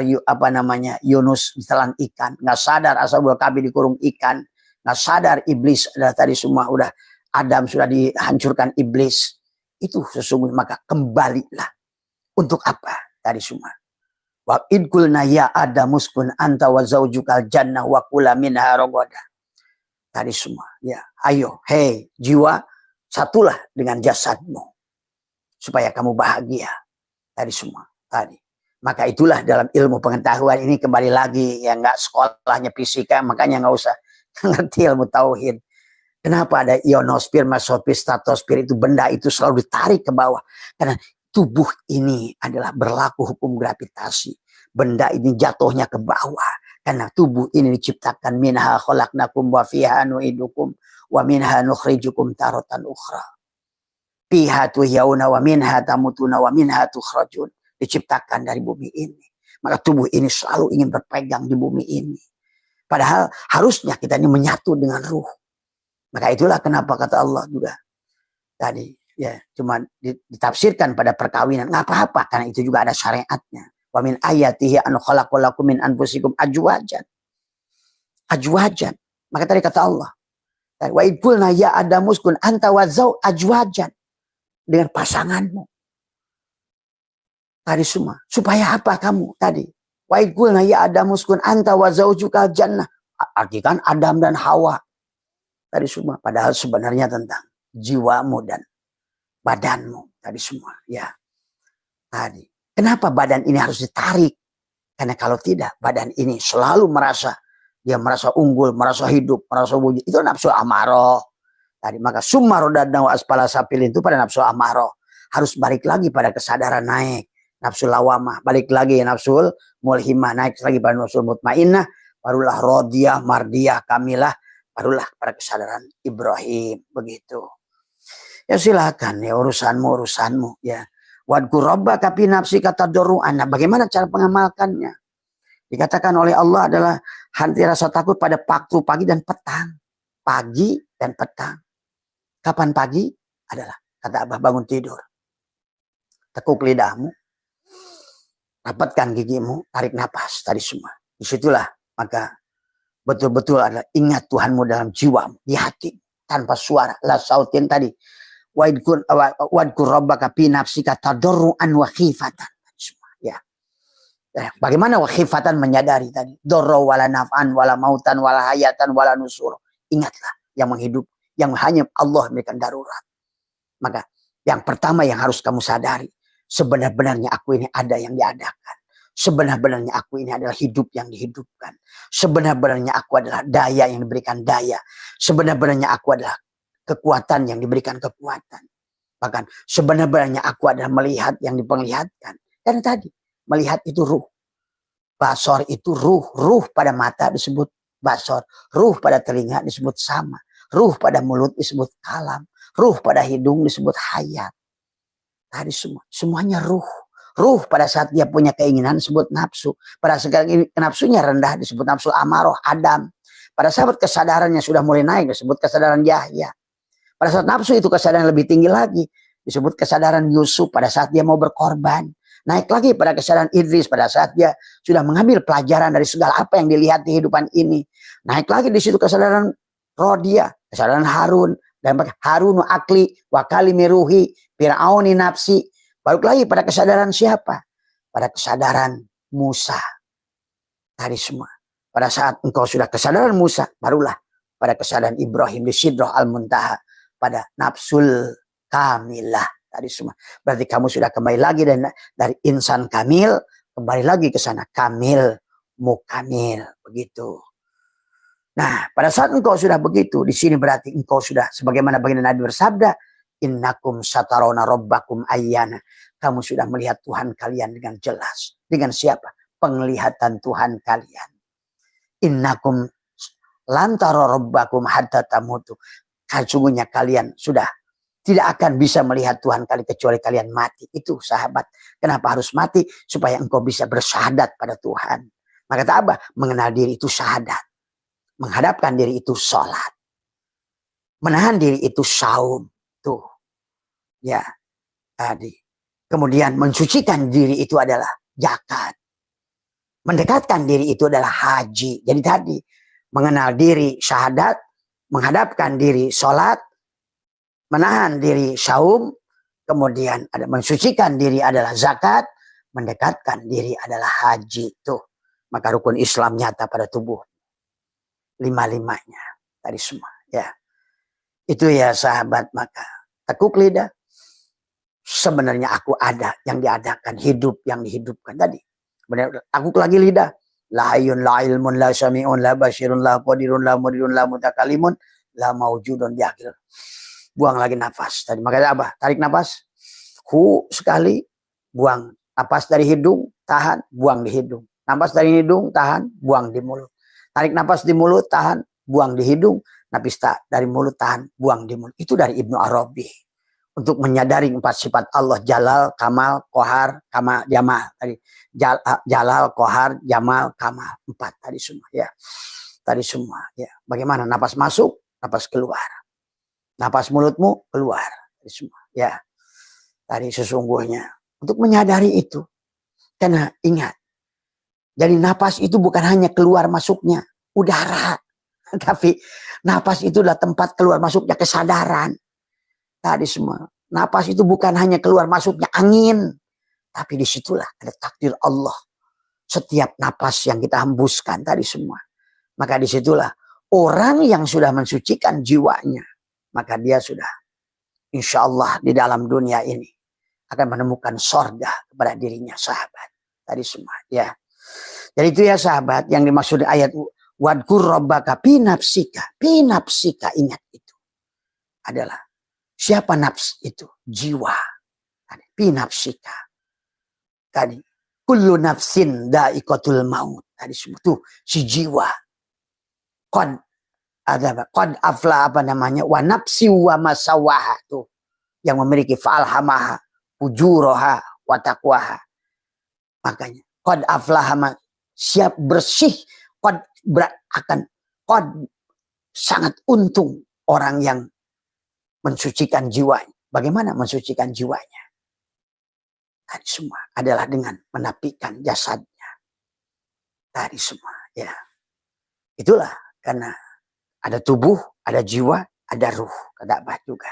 Yunus ditelan ikan. Nggak sadar Ashabul Kahfi dikurung ikan. Nggak sadar iblis adalah tadi semua udah Adam sudah dihancurkan iblis. Itu sesungguhnya maka kembalilah. Untuk apa? Tadi semua. Wa idkulna ya adamuskun anta wa zaujukal jannah wa kula minha ragadan. Tadi semua. Ya, ayo, hei jiwa, satulah dengan jasadmu. Supaya kamu bahagia. Tadi semua. Tadi. Maka itulah dalam ilmu pengetahuan ini kembali lagi yang nggak sekolahnya fisika, makanya nggak usah ngerti ilmu tauhid. Kenapa ada ionosfer, mesosfer, stratosfer, itu benda itu selalu ditarik ke bawah? Karena tubuh ini adalah berlaku hukum gravitasi. Benda ini jatuhnya ke bawah. Karena tubuh ini diciptakan minha khalaqnakum wa fiha nu'idukum wa minha nukhrijukum taratan ukhra. Fiha tuhyauna wa minha tamutuna wa minha tukhrajun. Diciptakan dari bumi ini. Maka tubuh ini selalu ingin berpegang di bumi ini. Padahal harusnya kita ini menyatu dengan ruh. Maka itulah kenapa kata Allah juga tadi ya cuma ditafsirkan pada perkawinan. Nggak apa-apa karena itu juga ada syariatnya. Wa min ayatihi an khalaqalakum min anfusikum ajwajan. Ajwajan. Maka tadi kata Allah. Wa idkulna ya adamuskun anta wa zau ajwajan. Dengan pasanganmu. Tadi semua. Supaya apa kamu tadi? Wa idkulna ya adamuskun anta wa zaujukal jannah. Artikan Adam dan Hawa. Tadi semua. Padahal sebenarnya tentang jiwamu dan badanmu. Tadi semua. Ya. Tadi. Kenapa badan ini harus ditarik? Karena kalau tidak, badan ini selalu merasa. Dia merasa unggul, merasa hidup, merasa wujud. Itu nafsu amarah. Tadi. Maka summa rodadna wa asfala safilin itu pada nafsu amarah. Harus balik lagi pada kesadaran naik. Nafsu lawamah. Balik lagi nafsul mulhimah. Naik lagi pada nafsul mutmainnah. Barulah rodiyah, mardiyah, kamilah. Barulah pada kesadaran Ibrahim. Begitu. Ya silakan ya urusanmu ya. Wadkur rabbaka fi nafsika tadarruan. Bagaimana cara pengamalkannya? Dikatakan oleh Allah adalah henti rasa takut pada waktu pagi dan petang. Pagi dan petang. Kapan pagi? Adalah kata Abah bangun tidur. Tekuk lidahmu. Rapatkan gigimu. Tarik napas. Tadi semua. Disitulah maka betul-betul adalah ingat Tuhanmu dalam jiwamu. Di hati. Tanpa suara. La sautin tadi. Wadkur rabbaka fi nafsika tadarruan wa khifatan. Ya. Bagaimana wa khifatan menyadari tadi. Darra wala naf'an wala mautan wala hayatan wala nusur. Ingatlah yang menghidup. Yang hanya Allah memberikan darurat. Maka yang pertama yang harus kamu sadari, sebenar-benarnya aku ini ada yang diadakan. Sebenar-benarnya aku ini adalah hidup yang dihidupkan. Sebenar-benarnya aku adalah daya yang diberikan daya. Sebenar-benarnya aku adalah kekuatan yang diberikan kekuatan. Bahkan sebenar-benarnya aku adalah melihat yang diperlihatkan. Dan tadi, melihat itu ruh. Basor itu ruh. Ruh pada mata disebut basor. Ruh pada telinga disebut sama. Ruh pada mulut disebut kalam. Ruh pada hidung disebut hayat. Tadi semuanya ruh. Ruh pada saat dia punya keinginan disebut nafsu. Pada saat nafsunya rendah disebut nafsu amaroh, Adam. Pada saat kesadarannya sudah mulai naik disebut kesadaran Yahya. Pada saat nafsu itu kesadaran lebih tinggi lagi disebut kesadaran Yusuf pada saat dia mau berkorban. Naik lagi pada kesadaran Idris pada saat dia sudah mengambil pelajaran dari segala apa yang dilihat di kehidupan ini. Naik lagi di situ kesadaran Rodia, kesadaran Harun, dan Harun akli, wakali miruhi, Fir'auni nafsi. Balik lagi pada kesadaran siapa? Pada kesadaran Musa. Tadi semua. Pada saat engkau sudah kesadaran Musa, barulah pada kesadaran Ibrahim di Sidrah Al-Muntaha. Pada nafsul kamilah. Tadi semua. Berarti kamu sudah kembali lagi dari insan kamil, kembali lagi ke sana. Kamil, mukamil. Begitu. Nah, pada saat engkau sudah begitu, di sini berarti engkau sudah, sebagaimana baginda Nabi bersabda, innakum satarona robbakum ayyana. Kamu sudah melihat Tuhan kalian dengan jelas. Dengan siapa? Penglihatan Tuhan kalian. Innakum lantaro robbakum hatta tamutu. Sesungguhnya kalian sudah tidak akan bisa melihat Tuhan kalian kecuali kalian mati. Itu sahabat. Kenapa harus mati? Supaya engkau bisa bersyahadat pada Tuhan. Maka kata apa? Mengenal diri itu syahadat. Menghadapkan diri itu sholat. Menahan diri itu saum. Tuh. Ya. Tadi. Kemudian mensucikan diri itu adalah zakat. Mendekatkan diri itu adalah haji. Jadi tadi. Mengenal diri syahadat. Menghadapkan diri sholat. Menahan diri saum. Kemudian ada mensucikan diri adalah zakat. Mendekatkan diri adalah haji. Tuh. Maka rukun Islam nyata pada tubuh. Lima-limanya. Tadi semua. Ya. Itu ya sahabat. Maka tekuk lidah. Sebenarnya aku ada yang diadakan. Hidup yang dihidupkan. Tadi. Benar, tekuk lagi lidah. La ayun, la ilmun, la syami'un, la basyirun, la qadirun, la muridun, la mutakalimun, la maujudun di akhir. Buang lagi nafas. Tadi makanya apa? Tarik nafas. Sekali. Buang. Nafas dari hidung. Tahan. Buang di hidung. Nafas dari hidung. Tahan. Buang di mulut. Tarik nafas di mulut. Tahan. Buang di hidung. Nafas dari mulut. Tahan. Buang di mulut. Itu dari Ibnu Arabi. Untuk menyadari 4 sifat Allah. Jalal, Kamal, Kohar, Kamal, Jamal. Tadi. Jalal, Kohar, Jamal, Kamal. 4 tadi semua. Ya. Tadi semua. Ya. Bagaimana? Nafas masuk. Nafas keluar. Nafas mulutmu keluar. Tadi semua. Ya. Tadi sesungguhnya. Untuk menyadari itu. Karena ingat. Jadi nafas itu bukan hanya keluar masuknya udara. Tapi nafas itu adalah tempat keluar masuknya kesadaran. Tadi semua. Nafas itu bukan hanya keluar masuknya angin. Tapi disitulah ada takdir Allah. Setiap nafas yang kita hembuskan tadi semua. Maka disitulah orang yang sudah mensucikan jiwanya. Maka dia sudah insya Allah di dalam dunia ini akan menemukan sorga kepada dirinya sahabat. Tadi semua ya. Jadi itu ya sahabat yang dimaksud ayat wadkur rabbaka pinapsika. Pinapsika ingat itu. Adalah siapa nafs itu? Jiwa. Pinapsika. Tadi. Kullu nafsin da'iqatul maut. Tadi semua tuh si jiwa. Qad afla apa namanya? Wa nafsi wa masawaha tuh. Yang memiliki fa'alhamaha. Ujuraha wa taqwaha. Makanya. Qad aflaha siap bersih. Qad sangat untung orang yang mensucikan jiwanya. Bagaimana mensucikan jiwanya? Tadi semua adalah dengan menapikan jasadnya. Tadi semua ya. Itulah karena ada tubuh, ada jiwa, ada ruh. Kata Abah juga.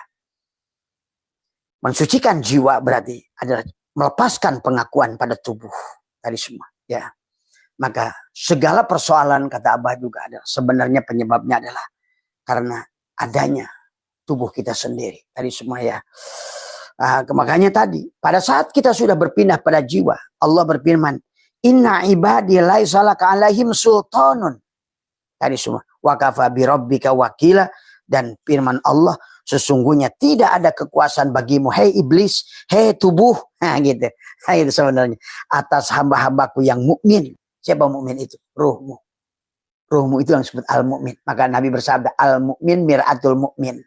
Mensucikan jiwa berarti adalah melepaskan pengakuan pada tubuh. Tadi semua ya. Maka segala persoalan kata Abah juga adalah sebenarnya penyebabnya adalah karena adanya tubuh kita sendiri. Tadi semua ya. Makanya tadi, pada saat kita sudah berpindah pada jiwa, Allah berfirman, Inna ibadi laisa laka alaihim sultanun. Tadi semua. Wa kafa bi rabbika wakila. Dan firman Allah, sesungguhnya tidak ada kekuasaan bagimu, hei iblis, hei tubuh. Nah gitu. Nah, itu sebenarnya. Atas hamba-hambaku yang mukmin. Siapa mukmin itu? Ruhmu. Ruhmu itu yang disebut al-mu'min. Maka Nabi bersabda, al-mu'min mir'atul mu'min.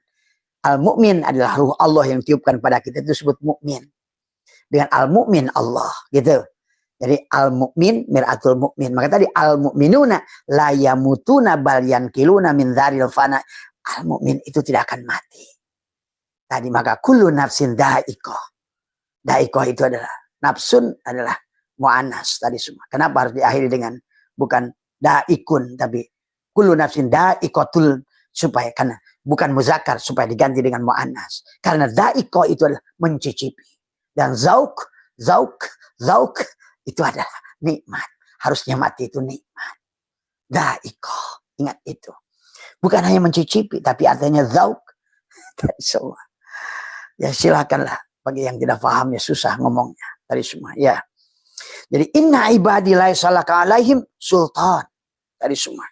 Al-mu'min adalah ruh Allah yang tiupkan pada kita, itu disebut mukmin. Dengan al-mu'min Allah, gitu. Jadi al-mu'min mir'atul mu'min. Maka tadi al-mu'minuna la yamutuna bal yankiluna min dzaril fana. Al-mu'min itu tidak akan mati. Tadi maka kullu nafsin dha'iqah. Dha'iqah itu adalah nafsun adalah mu'annas tadi semua. Kenapa harus diakhiri dengan bukan da'ikun tapi kullu nafsin dha'iqatul, supaya karena bukan muzakkar supaya diganti dengan mu'annas. Karena dha'iqah itu adalah mencicipi. Dan zauk itu adalah nikmat. Harusnya mati itu nikmat. Dha'iqah. Ingat itu. Bukan hanya mencicipi, tapi artinya zauk. Tadi semua. Ya silakanlah. Bagi yang tidak paham ya susah ngomongnya. Tadi semua. Ya. Jadi inna ibadi laisa laka alaihim sultan. Tadi semua.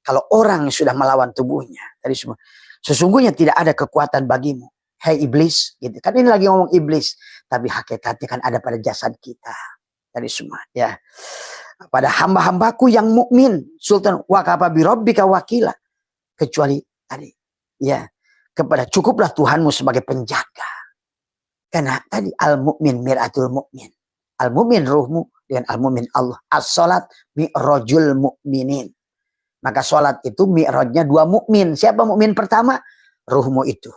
Kalau orang yang sudah melawan tubuhnya. Tadi semua. Sesungguhnya tidak ada kekuatan bagimu. Hei iblis. Gitu. Kan ini lagi ngomong iblis. Tapi hakikatnya kan ada pada jasad kita. Tadi semua. Ya. Pada hamba-hambaku yang mukmin. Sultan wa kafa bi rabbika wakila. Kecuali tadi ya kepada cukuplah Tuhanmu sebagai penjaga. Karena tadi al-mu'min mir'atul mu'min. Al-mu'min ruhmu dengan al-mu'min Allah. As-salat mi'rajul mu'minin. Maka salat itu mi'rajnya dua mukmin. Siapa mukmin pertama? Ruhmu itu.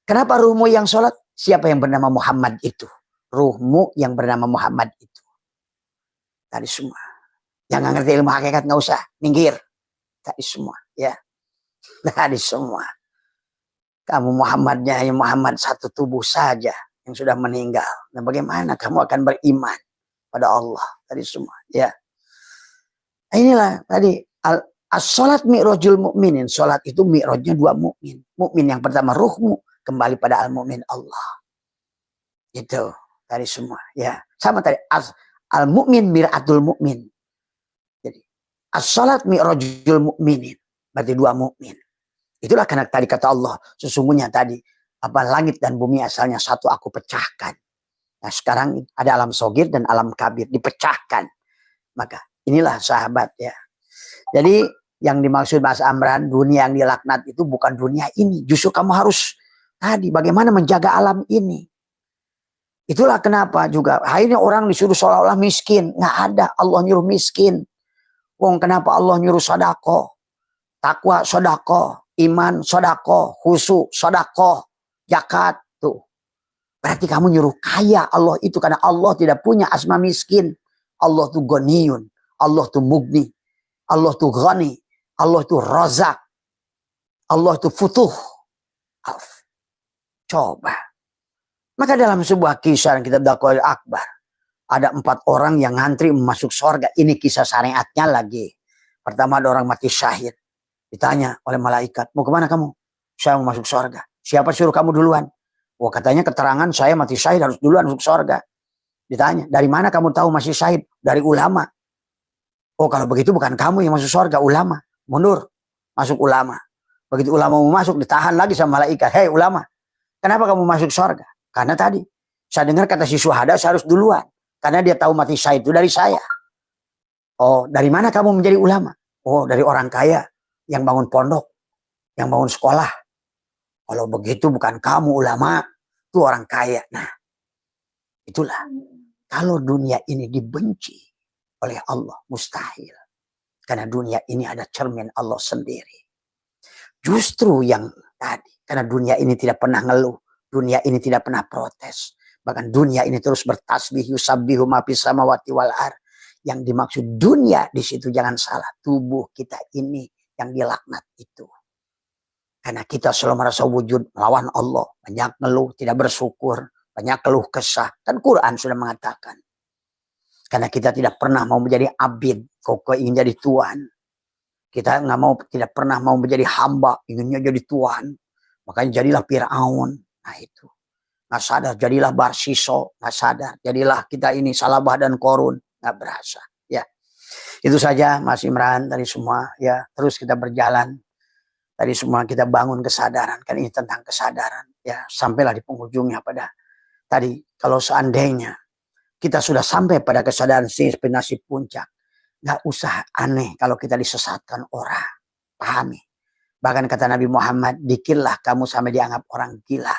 Kenapa ruhmu yang salat? Siapa yang bernama Muhammad itu? Ruhmu yang bernama Muhammad itu. Tadi semua. Jangan ngerti ilmu hakikat, nggak usah. Minggir. Tadi semua. Ya, tadi semua. Kamu Muhammadnya hanya Muhammad satu tubuh saja yang sudah meninggal. Dan bagaimana kamu akan beriman pada Allah? Tadi semua. Ya, inilah tadi as-salat mi'rajul mu'minin. Salat itu mi'rajnya dua mukmin. Mukmin yang pertama ruhmu kembali pada al-mu'min Allah. Itu tadi semua. Ya, sama tadi al-mu'min mir'atul mu'min. Jadi as-salat mi'rajul mu'minin. Berarti dua mukmin. Itulah karena tadi kata Allah, sesungguhnya tadi apa langit dan bumi asalnya satu aku pecahkan. Nah sekarang ada alam sogir dan alam kabir dipecahkan. Maka inilah sahabat ya. Jadi yang dimaksud Mas Amran, dunia yang dilaknat itu bukan dunia ini. Justru kamu harus tadi bagaimana menjaga alam ini. Itulah kenapa juga akhirnya orang disuruh seolah-olah miskin. Nggak ada, Allah nyuruh miskin. Wong kenapa Allah nyuruh sedekah? Takwa sedekah, iman sedekah, khusyuk sedekah, zakat tuh. Berarti kamu nyuruh kaya Allah itu karena Allah tidak punya asma miskin. Allah tuh ghaniyun, Allah tuh mugni, Allah tuh ghani, Allah tuh razak, Allah tuh futuh. Coba. Maka dalam sebuah kisah yang kita dakwah akbar, ada 4 orang yang ngantri masuk surga. Ini kisah syariatnya lagi. Pertama ada orang mati syahid. Ditanya oleh malaikat, mau kemana kamu? Saya mau masuk surga. Siapa suruh kamu duluan? Wah katanya keterangan saya mati syahid harus duluan masuk surga. Ditanya, dari mana kamu tahu masih syahid? Dari ulama. Oh kalau begitu bukan kamu yang masuk surga, ulama. Mundur, masuk ulama. Begitu ulama mau masuk, ditahan lagi sama malaikat. Hei ulama, kenapa kamu masuk surga? Karena tadi, saya dengar kata si syuhada saya harus duluan. Karena dia tahu mati syahid itu dari saya. Oh dari mana kamu menjadi ulama? Oh dari orang kaya. Yang bangun pondok, yang bangun sekolah. Kalau begitu bukan kamu ulama, itu orang kaya. Nah, itulah. Kalau dunia ini dibenci oleh Allah, mustahil. Karena dunia ini ada cermin Allah sendiri. Justru yang tadi, karena dunia ini tidak pernah ngeluh, dunia ini tidak pernah protes. Bahkan dunia ini terus bertasbih, yusabbihu ma fis samawati wal ardh. Yang dimaksud dunia di situ jangan salah, tubuh kita ini yang dilaknat itu. Karena kita selalu merasa wujud melawan Allah. Banyak ngeluh, tidak bersyukur. Banyak keluh kesah. Kan Quran sudah mengatakan. Karena kita tidak pernah mau menjadi abid. Kok ingin jadi tuan. Kita tidak pernah mau menjadi hamba. Inginnya jadi tuan. Makanya jadilah Fir'aun. Nah itu. Nggak sadar. Jadilah Barsiso. Nggak sadar. Jadilah kita ini Salabah dan Korun. Nggak berasa. Ya. Itu saja Mas Imran tadi semua. Ya. Terus kita berjalan. Tadi semua kita bangun kesadaran. Kan ini tentang kesadaran. Ya. Sampailah di penghujungnya pada tadi. Kalau seandainya kita sudah sampai pada kesadaran destinasi puncak. Nggak usah aneh kalau kita disesatkan orang. Pahami. Bahkan kata Nabi Muhammad, dikirlah kamu sampai dianggap orang gila.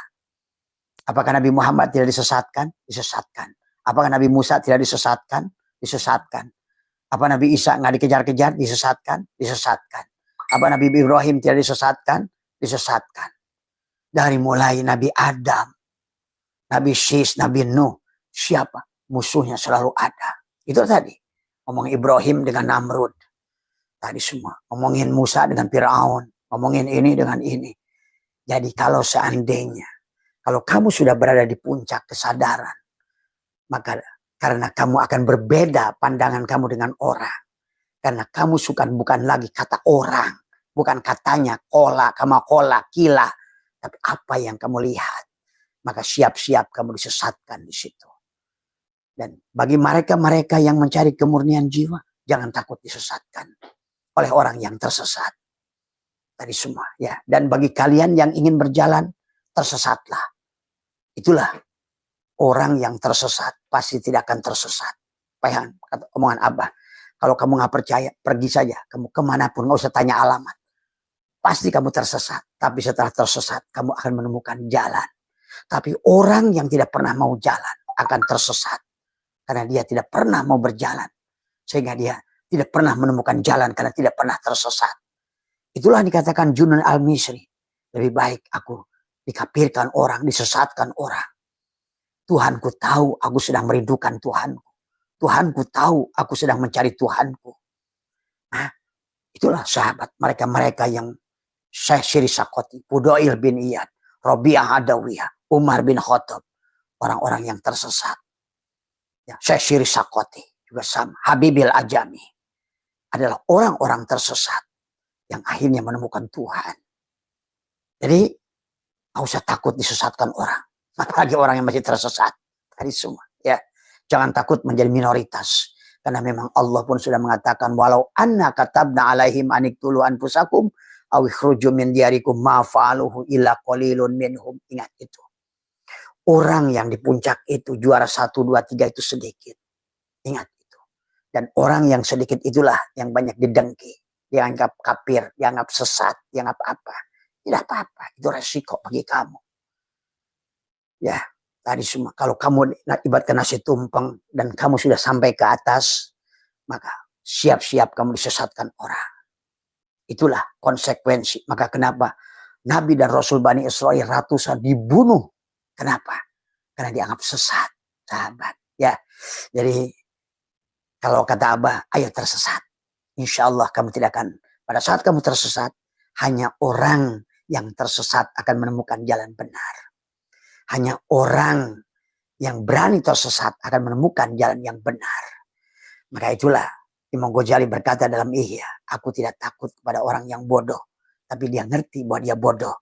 Apakah Nabi Muhammad tidak disesatkan? Disesatkan. Apakah Nabi Musa tidak disesatkan? Disesatkan. Apa Nabi Isa nggak dikejar-kejar? Disesatkan? Disesatkan. Apa Nabi Ibrahim tidak disesatkan? Disesatkan. Dari mulai Nabi Adam, Nabi Syis, Nabi Nuh, siapa? Musuhnya selalu ada. Itu tadi. Ngomong Ibrahim dengan Namrud. Tadi semua. Ngomongin Musa dengan Fir'aun. Ngomongin ini dengan ini. Jadi kalau seandainya, kalau kamu sudah berada di puncak kesadaran, maka karena kamu akan berbeda pandangan kamu dengan orang. Karena kamu suka bukan lagi kata orang. Bukan katanya kola, kama-kola, kila. Tapi apa yang kamu lihat. Maka siap-siap kamu disesatkan di situ. Dan bagi mereka-mereka yang mencari kemurnian jiwa, jangan takut disesatkan oleh orang yang tersesat. Tadi semua, ya. Dan bagi kalian yang ingin berjalan, tersesatlah. Itulah orang yang tersesat pasti tidak akan tersesat. Paham omongan Abah. Kalau kamu nggak percaya, pergi saja. Kamu kemanapun, nggak usah tanya alamat. Pasti kamu tersesat. Tapi setelah tersesat, kamu akan menemukan jalan. Tapi orang yang tidak pernah mau jalan akan tersesat. Karena dia tidak pernah mau berjalan. Sehingga dia tidak pernah menemukan jalan karena tidak pernah tersesat. Itulah dikatakan Junun al-Misri. Lebih baik aku dikafirkan orang, disesatkan orang. Tuhanku tahu aku sedang merindukan Tuhanku. Tuhanku tahu aku sedang mencari Tuhanku. Nah, itulah sahabat mereka-mereka yang Syekh Syiri Sakoti, Fudail bin Iyad, Rabi'ah Adawiyah, Umar bin Khattab. Orang-orang yang tersesat. Ya, Syekh Syiri Sakoti juga sama. Habibil Ajami adalah orang-orang tersesat yang akhirnya menemukan Tuhan. Jadi nggak usah takut disesatkan orang, apalagi orang yang masih tersesat. Tadi semua, ya jangan takut menjadi minoritas, karena memang Allah pun sudah mengatakan walau anna katabna alaihim aniktulu anfusakum aw ikhruju min diyarikum ma fa'aluhu illa qalilun minhum. Ingat itu. Orang yang di puncak itu juara 1, 2, 3 itu sedikit. Ingat itu. Dan orang yang sedikit itulah yang banyak didengki. Dianggap kafir, dianggap sesat, dianggap apa. Tidak apa-apa. Itu resiko bagi kamu. Ya, tadi semua. Kalau kamu ibaratkan nasi tumpeng dan kamu sudah sampai ke atas, maka siap-siap kamu disesatkan orang. Itulah konsekuensi. Maka kenapa Nabi dan Rasul Bani Israel ratusan dibunuh. Kenapa? Karena dianggap sesat, sahabat. Ya, jadi kalau kata Abah, ayo tersesat. Insya Allah kamu tidak akan. Pada saat kamu tersesat, hanya orang yang tersesat akan menemukan jalan benar. Hanya orang yang berani tersesat akan menemukan jalan yang benar. Maka itulah Imam Ghazali berkata dalam Ihya, aku tidak takut kepada orang yang bodoh, tapi dia ngerti bahwa dia bodoh.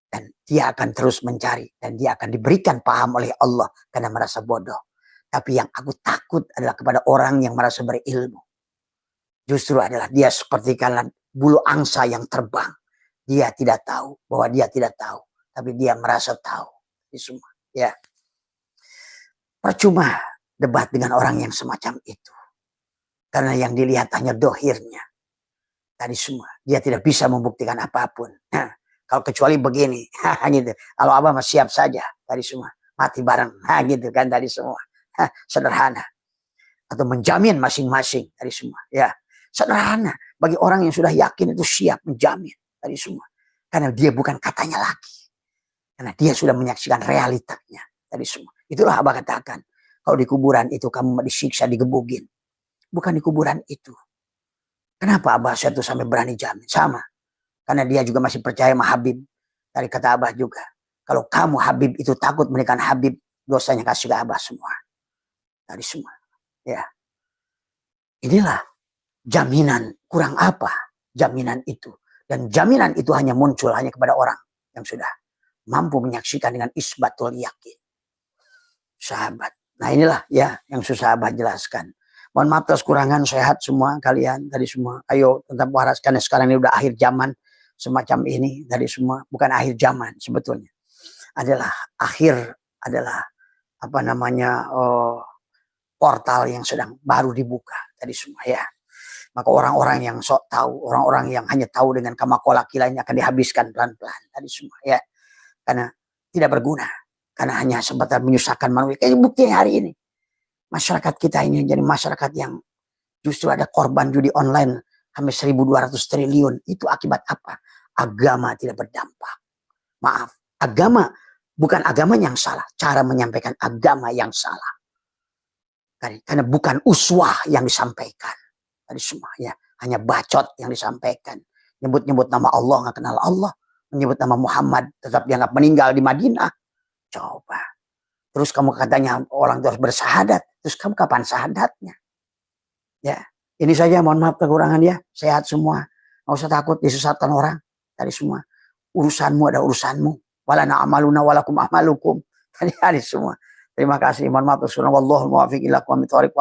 Dan dia akan terus mencari. Dan dia akan diberikan paham oleh Allah karena merasa bodoh. Tapi yang aku takut adalah kepada orang yang merasa berilmu. Justru adalah dia seperti kalian bulu angsa yang terbang. Dia tidak tahu bahwa dia tidak tahu. Tapi dia merasa tahu. Ini semua. Ya. Percuma debat dengan orang yang semacam itu. Karena yang dilihat hanya dohirnya. Tadi semua. Dia tidak bisa membuktikan apapun. Kalau kecuali begini, gitu. Kalau Abah mah siap saja, tadi semua mati bareng, gitu kan tadi semua, sederhana. Atau menjamin masing-masing, tadi semua, ya sederhana. Bagi orang yang sudah yakin itu siap menjamin, tadi semua, karena dia bukan katanya lagi, karena dia sudah menyaksikan realitanya, tadi semua. Itulah Abah katakan, kalau di kuburan itu kamu disiksa, digebugin, bukan di kuburan itu. Kenapa Abah satu sampai berani jamin? Sama. Karena dia juga masih percaya sama Habib. Dari kata Abah juga. Kalau kamu Habib itu takut menikahi Habib, dosanya kasih ke Abah semua. Tadi semua. Ya. Inilah jaminan. Kurang apa jaminan itu. Dan jaminan itu hanya muncul hanya kepada orang yang sudah mampu menyaksikan dengan isbatul yakin. Sahabat. Nah inilah ya yang susah Abah jelaskan. Mohon maaf atas kurangan, sehat semua kalian tadi semua. Ayo tetap waras karena sekarang ini udah akhir zaman semacam ini tadi semua. Bukan akhir zaman sebetulnya. Adalah apa namanya portal yang sedang baru dibuka tadi semua ya. Maka orang-orang yang sok tahu, orang-orang yang hanya tahu dengan kamakola kilanya akan dihabiskan pelan-pelan tadi semua ya. Karena tidak berguna. Karena hanya sebatas menyusahkan manusia. Kayak bukti hari ini. Masyarakat kita ini jadi masyarakat yang justru ada korban judi online hampir 1.200 triliun. Itu akibat apa? Agama tidak berdampak. Maaf, agama bukan agama yang salah. Cara menyampaikan agama yang salah. Karena bukan uswah yang disampaikan. Tadi semua ya, hanya bacot yang disampaikan. Nyebut-nyebut nama Allah, nggak kenal Allah. Menyebut nama Muhammad, tetap dianggap meninggal di Madinah. Coba. Terus kamu katanya orang terus bersahadat. Terus kamu kapan sahadatnya? Ya, ini saja, mohon maaf kekurangan ya. Sehat semua. Nggak usah takut disesatkan orang. Tadi semua. Urusanmu ada urusanmu. Walana amaluna walakum amalukum. Tadi semua. Terima kasih. Mohon maaf. Wallahul muwaffiq ila aqwamit thoriq.